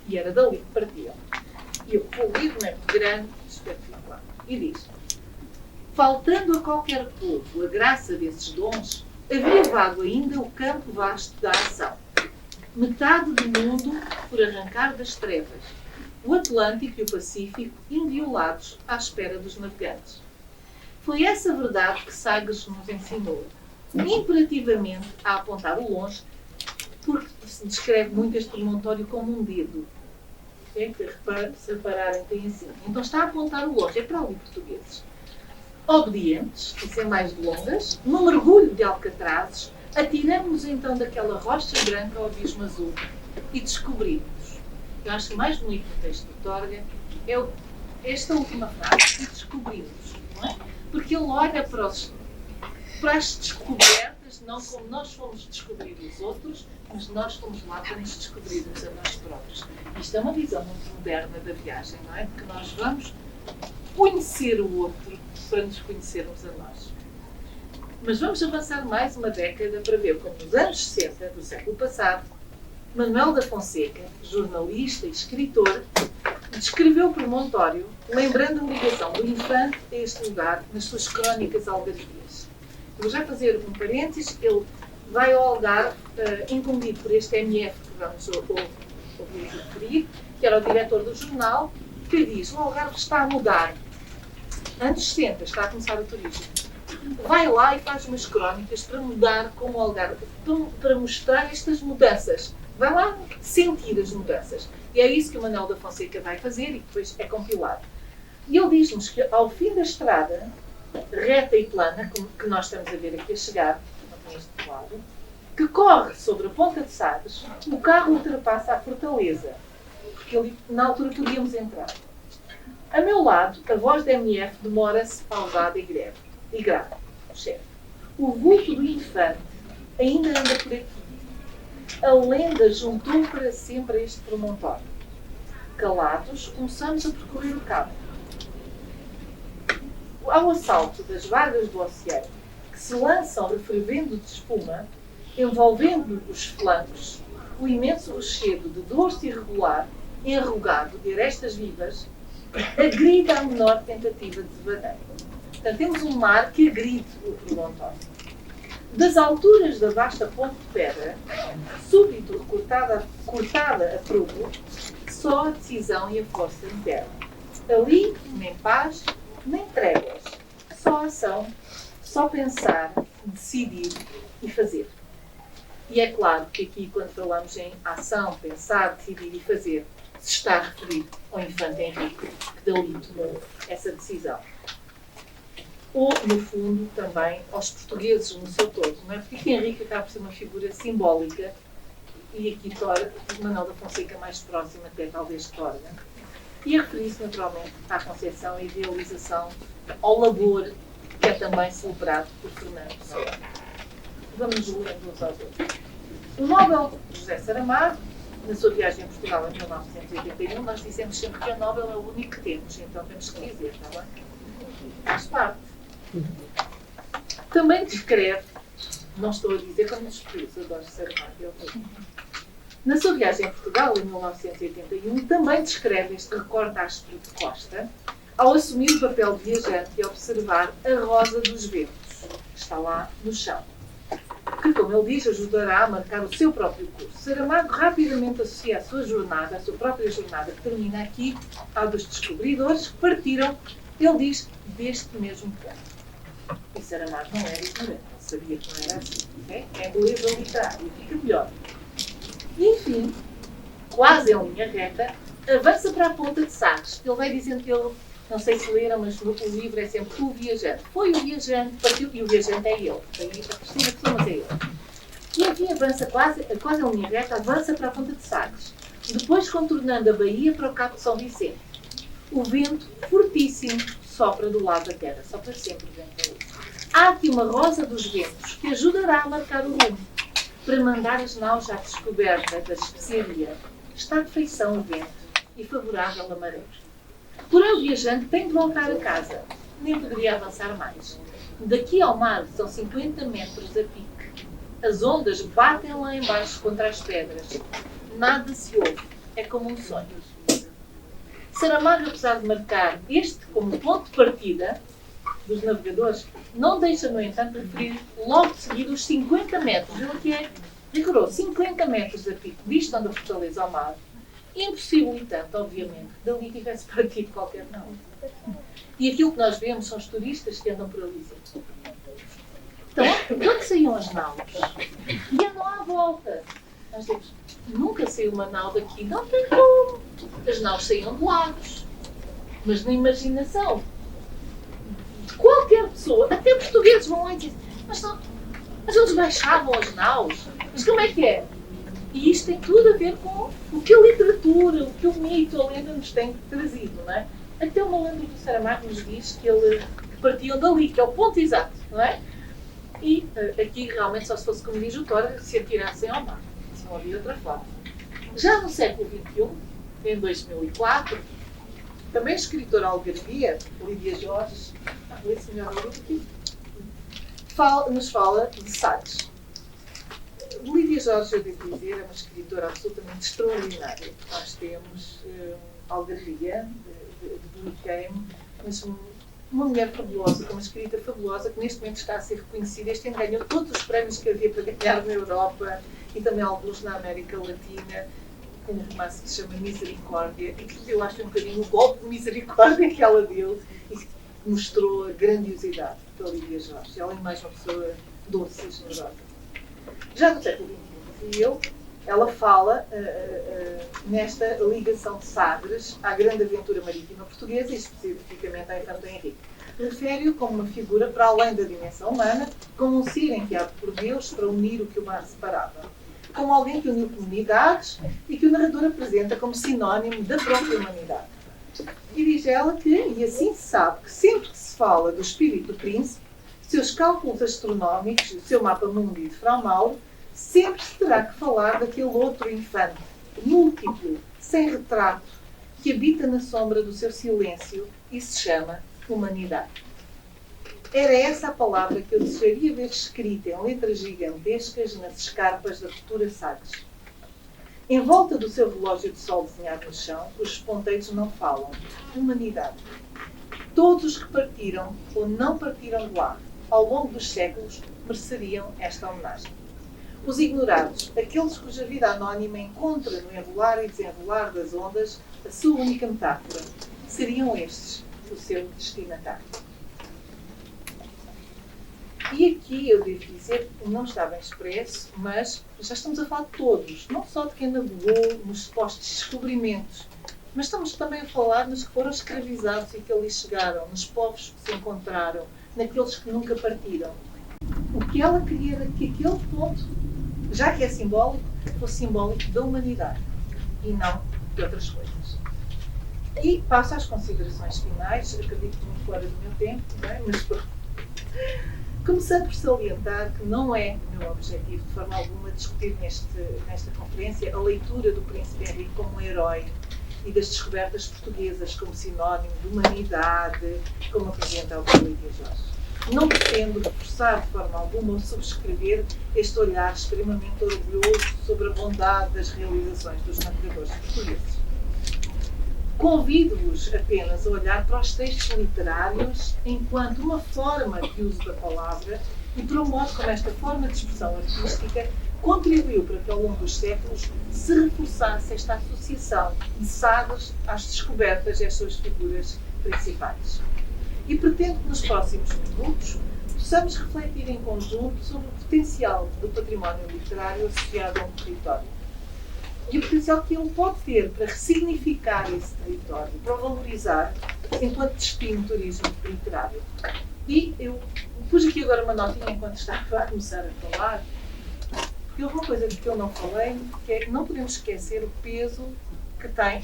E era dali que partiam. E o livro é muito grande, espetacular. E diz: Faltando a qualquer povo a graça desses dons, havia vago ainda o campo vasto da ação. Metade do mundo por arrancar das trevas, o Atlântico e o Pacífico inviolados à espera dos navegantes. Foi essa verdade que Sagres nos ensinou, imperativamente a apontar o longe, porque se descreve muito este promontório como um dedo. É que, se repararem, tem assim. Então está a apontar o longe, é para ali portugueses. Obedientes, e sem mais delongas, num mergulho de alcatrazes, atiramos-nos então daquela rocha branca ao abismo azul e descobrimos. Eu acho que mais bonito no texto do Torga é esta última frase, e descobrimos, não é? Porque ele olha para as descobertas, não como nós fomos descobrir os outros, mas nós fomos lá para nos descobrirmos a nós próprios. Isto é uma visão muito moderna da viagem, não é? Porque nós vamos conhecer o outro para nos conhecermos a nós. Mas vamos avançar mais uma década para ver como nos anos 60 do século passado, Manuel da Fonseca, jornalista e escritor, descreveu o promontório, lembrando a ligação do infante a este lugar nas suas crónicas algarvias. Vou já fazer um parênteses, ele vai ao Algarve, incumbido por este MF que vamos ouvir referir, que era o diretor do jornal, que diz: o Algarve está a mudar. Anos 60, está a começar o turismo. Vai lá e faz umas crónicas para mudar como o Algarve, para mostrar estas mudanças. Vai lá sentir as mudanças. E é isso que o Manuel da Fonseca vai fazer e depois é compilado. E ele diz-nos que ao fim da estrada, reta e plana, que nós estamos a ver aqui a chegar, neste lado, que corre sobre a Ponta de Sagres, o carro ultrapassa a fortaleza, porque ali, na altura podíamos entrar. A meu lado, a voz da MF demora-se pausada e grave. Chefe, o vulto do infante ainda anda por aqui. A lenda juntou para sempre a este promontório. Calados, começamos a percorrer o campo. Ao assalto das vagas do oceano, que se lançam refervendo de espuma, envolvendo os flancos, o imenso rochedo de dorso irregular, enrugado de arestas vivas, agrida a menor tentativa de devaneio. Portanto, temos um mar que agride o promontório. Das alturas da vasta ponte de pedra, súbito cortada a prumo, só a decisão e a força impedem. Ali, nem paz, nem tréguas, só ação, só pensar, decidir e fazer. E é claro que aqui, quando falamos em ação, pensar, decidir e fazer, se está a referir ao infante Henrique, que dali tomou essa decisão. Ou, no fundo, também aos portugueses no seu todo, não é? Porque Henrique acaba por ser uma figura simbólica e aqui Manuel da Fonseca mais próximo até talvez de Torga. E a referir-se naturalmente à concepção e idealização, ao labor, que é também celebrado por Fernando Pessoa. Vamos lendo uns aos outros. O Nobel José Saramago, na sua viagem a Portugal em 1981, nós dissemos sempre que o Nobel é o único que temos, então temos que dizer, está bem? Faz parte. Também descreve, não estou a dizer como desprezo, adoro Saramago, na sua viagem a Portugal em 1981, também descreve este recorte áspero de Costa, ao assumir o papel de viajante e observar a rosa dos ventos, que está lá no chão, que, como ele diz, ajudará a marcar o seu próprio curso. Saramago rapidamente associa a sua jornada, a sua própria jornada, que termina aqui, à dos descobridores que partiram, ele diz, deste mesmo ponto. E Saramago não era ignorante, ele sabia que não era assim. É beleza literária, fica melhor. E, enfim, quase em linha reta, avança para a Ponta de Sagres. Ele vai dizendo que ele, não sei se leram, mas no livro é sempre o viajante. Foi o viajante, partiu, e o viajante é ele. Daí a terceira pessoa, mas é ele. E aqui avança quase em linha reta, avança para a Ponta de Sagres. Depois contornando a baía para o Cabo de São Vicente. O vento, fortíssimo, sopra do lado da terra. Sopra sempre o vento ali. Há aqui uma rosa dos ventos que ajudará a marcar o rumo, para mandar as naus à descoberta da especiaria. Está de feição o vento e favorável a maré. Porém, o viajante tem de voltar a casa. Nem poderia avançar mais. Daqui ao mar são 50 metros a pique. As ondas batem lá embaixo contra as pedras. Nada se ouve. É como um sonho. Saramago, apesar de marcar este como ponto de partida, dos navegadores não deixa, no entanto, de referir logo de seguida os 50 metros. Ele aqui é rigoroso, 50 metros a pico, distam da fortaleza ao mar, impossibilitando, obviamente, que dali tivesse partido qualquer nau. E aquilo que nós vemos são os turistas que andam por ali. Então, quando saíam as naus, e andam à volta. Nós dizemos, nunca saiu uma nau daqui, não tem como. As naus saíam de lagos. Mas na imaginação de qualquer pessoa, até portugueses vão lá e dizem, mas eles baixavam as naus. Mas como é que é? E isto tem tudo a ver com o que a literatura, o que o mito, a lenda nos tem trazido, não é? Até o Malandro do Saramago nos diz que partiam dali, que é o ponto exato, não é? E aqui realmente só se fosse como diz o Tora, se atirassem ao mar. Se não havia outra forma. Já no século XXI, em 2004, também a escritora algarvia, Lídia Jorge, nos fala de Sagres. Lídia Jorge, eu devo dizer, é uma escritora absolutamente extraordinária. Nós temos algarvia, de Durkheim, mas uma mulher fabulosa, com uma escrita fabulosa, que neste momento está a ser reconhecida. Este ano ganhou todos os prémios que havia para ganhar na Europa e também alguns na América Latina, com um romance que se chama Misericórdia, e que eu acho um bocadinho o golpe de misericórdia que ela deu e que mostrou a grandiosidade da Lídia Jorge. Ela é mais uma pessoa doce e generosa. Já no século XXI, ela fala nesta ligação de Sagres à grande aventura marítima portuguesa e especificamente à Infanta Henrique. Refere-o como uma figura para além da dimensão humana, como um ser enviado por Deus para unir o que o mar separava. Como alguém que uniu comunidades e que o narrador apresenta como sinónimo da própria humanidade. E diz ela que, e assim se sabe, que sempre que se fala do espírito do príncipe, seus cálculos astronómicos, o seu mapa mundi de Frau Mauro, sempre se terá que falar daquele outro infante, múltiplo, sem retrato, que habita na sombra do seu silêncio e se chama humanidade. Era essa a palavra que eu desejaria ver escrita em letras gigantescas nas escarpas da futura Sagres. Em volta do seu relógio de sol desenhado no chão, os ponteiros não falam. Humanidade. Todos os que partiram ou não partiram de lá, ao longo dos séculos, mereceriam esta homenagem. Os ignorados, aqueles cuja vida anónima encontra no enrolar e desenrolar das ondas a sua única metáfora, seriam estes o seu destinatário. E aqui eu devo dizer que não está bem expresso, mas já estamos a falar de todos, não só de quem navegou nos supostos descobrimentos, mas estamos também a falar nos que foram escravizados e que ali chegaram, nos povos que se encontraram, naqueles que nunca partiram. O que ela queria era que aquele ponto, já que é simbólico, fosse simbólico da humanidade e não de outras coisas. E passo às considerações finais, acredito que muito fora do meu tempo, não é? Mas começando por salientar que não é o meu objetivo, de forma alguma, discutir nesta conferência a leitura do Príncipe Henrique como um herói e das descobertas portuguesas como sinónimo de humanidade, como apresenta a Lídia Jorge. Não pretendo reforçar de forma alguma ou subscrever este olhar extremamente orgulhoso sobre a bondade das realizações dos navegadores portugueses. Convido-vos apenas a olhar para os textos literários enquanto uma forma de uso da palavra e para o modo como esta forma de expressão artística contribuiu para que ao longo dos séculos se reforçasse esta associação de Sagres às descobertas e às suas figuras principais. E pretendo que nos próximos minutos possamos refletir em conjunto sobre o potencial do património literário associado a um território. E o potencial que ele pode ter para ressignificar esse território, para o valorizar enquanto destino de turismo literário. E eu pus aqui agora uma notinha enquanto estava a começar a falar, porque houve uma coisa que eu não falei, que é que não podemos esquecer o peso que tem.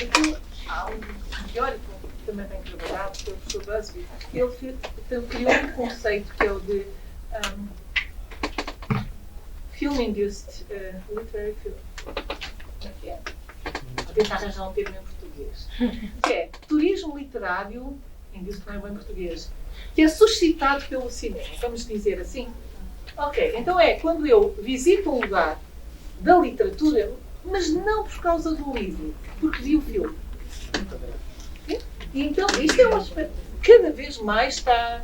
Há um teórico que também tem trabalhado, que é o professor Busby, ele criou um conceito que é o de Film-Induced Literary Film. Que é? Vou tentar arranjar um termo em português. Que é turismo literário, indício que não é bem português, que é suscitado pelo cinema, vamos dizer assim. Ok, então é quando eu visito um lugar da literatura, mas não por causa do livro, porque vi o filme. E então, isto é um aspecto que cada vez mais está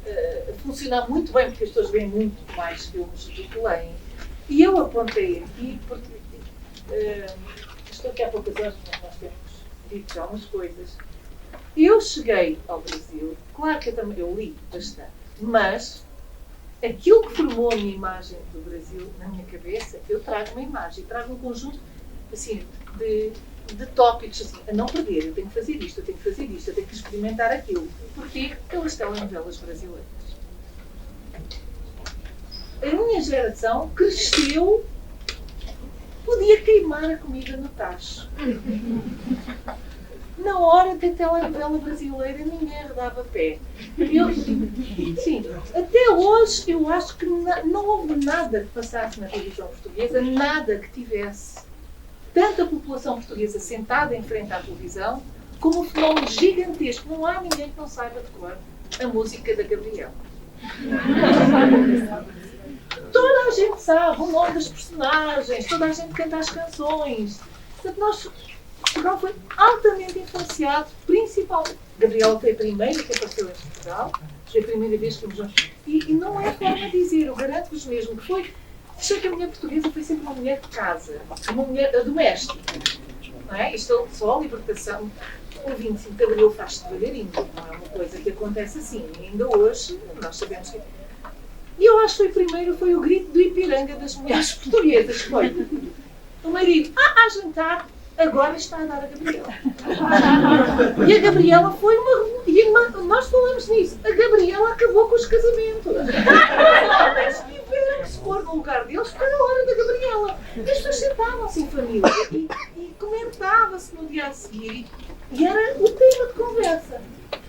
a funcionar muito bem, porque as pessoas veem muito mais filmes do que leem. E eu apontei aqui, porque estou aqui há poucas horas, mas nós temos dito já umas coisas. Eu cheguei ao Brasil, claro que eu li bastante, mas aquilo que formou a minha imagem do Brasil na minha cabeça, eu trago uma imagem, trago um conjunto assim, de tópicos assim, a não perder. Eu tenho que fazer isto, eu tenho que fazer isto, eu tenho que experimentar aquilo. Porquê? Pelas telenovelas brasileiras. A minha geração cresceu, podia queimar a comida no tacho. Na hora da telenovela brasileira, ninguém arredava pé. Sim, até hoje eu acho que não houve nada que passasse na televisão portuguesa, nada que tivesse tanta população portuguesa sentada em frente à televisão, como um fenómeno gigantesco. Não há ninguém que não saiba de cor a música da Gabriela. Toda a gente sabe o nome das personagens, toda a gente canta as canções. Portanto, Portugal foi altamente influenciado, principalmente. Gabriela foi a primeira que apareceu em Portugal, foi a primeira vez que nos... E não é forma de dizer, eu garanto-vos mesmo que foi. Achei que a mulher portuguesa foi sempre uma mulher de casa, uma mulher doméstica. Não é? Isto só a libertação. O 25 de Abril faz-se devagarinho, não é uma coisa que acontece assim. E ainda hoje, nós sabemos que. E eu acho que foi o grito do Ipiranga das mulheres portuguesas. Foi o marido, a jantar, agora está a dar a Gabriela. E a Gabriela foi nós falamos nisso. A Gabriela acabou com os casamentos. Os homens tiveram que se pôr no lugar deles para a hora da Gabriela. E as pessoas sentavam-se em família e comentava-se no dia a seguir. E era o tema de conversa.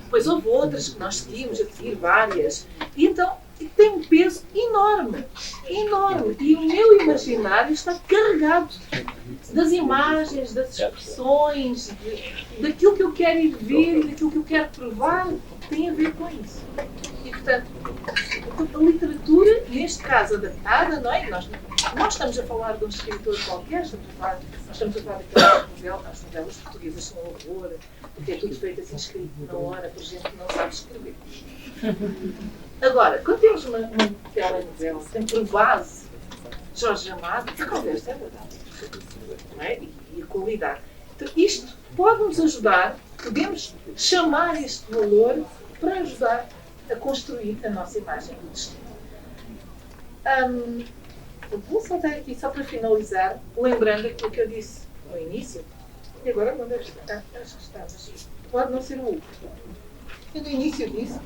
Depois houve outras que nós seguimos, a seguir várias. E então tem um peso enorme, enorme. E o meu imaginário está carregado das imagens, das expressões, daquilo que eu quero ir ver e daquilo que eu quero provar, tem a ver com isso. E, portanto, a literatura, neste caso adaptada, não é? Nós estamos a falar de um escritor qualquer, nós estamos a falar daquelas novelas, as novelas portuguesas são um horror, porque é tudo feito assim escrito na hora, por gente que não sabe escrever. Agora, quando temos uma telenovela que tem por base Jorge Amado, a conversa é verdade. Não é? E a qualidade. Então, isto pode nos ajudar, podemos chamar este valor para ajudar a construir a nossa imagem do destino. Vou saltar aqui só para finalizar, lembrando aquilo que eu disse no início, e agora não deve estar, acho que está, mas pode não ser o último. Eu no início disse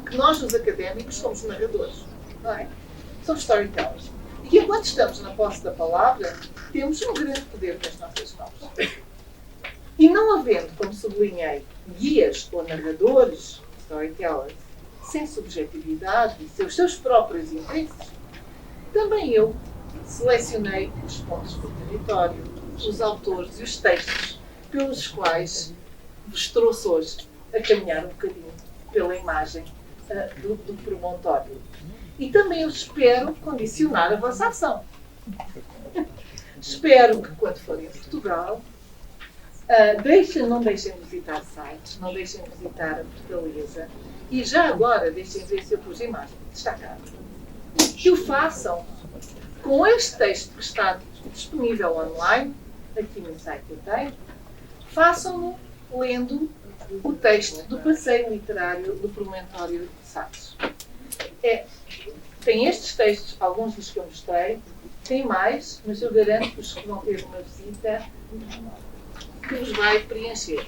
que nós, os académicos, somos narradores, não é? Somos storytellers. E que enquanto estamos na posse da palavra, temos um grande poder nas nossas mãos. E não havendo, como sublinhei, guias ou narradores, storytellers, sem subjetividade e seus próprios interesses, também eu selecionei os pontos do território, os autores e os textos pelos quais vos trouxe hoje a caminhar um bocadinho pela imagem do promontório. E também eu espero condicionar a vossa ação. Espero que quando forem a Portugal, não deixem de visitar sites, não deixem de visitar a Fortaleza e já agora deixem ver se eu pus a imagem destacada. Que o façam com este texto que está disponível online, aqui no site que eu tenho, façam-no lendo o texto do passeio literário do Promontório de Sagres. Tem estes textos, alguns dos que eu mostrei, tem mais, mas eu garanto-vos que vão ter uma visita que vos vai preencher.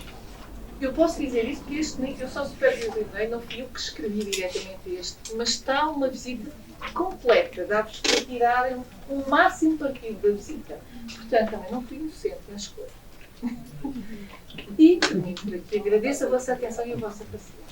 Eu posso dizer isso porque eu só supervisionei, não fui eu que escrevi diretamente este, mas está uma visita completa, dá-vos para tirarem o máximo partido da visita. Portanto, também não fui inocente na escolha. E termino por aqui. Agradeço a vossa atenção e a vossa paciência.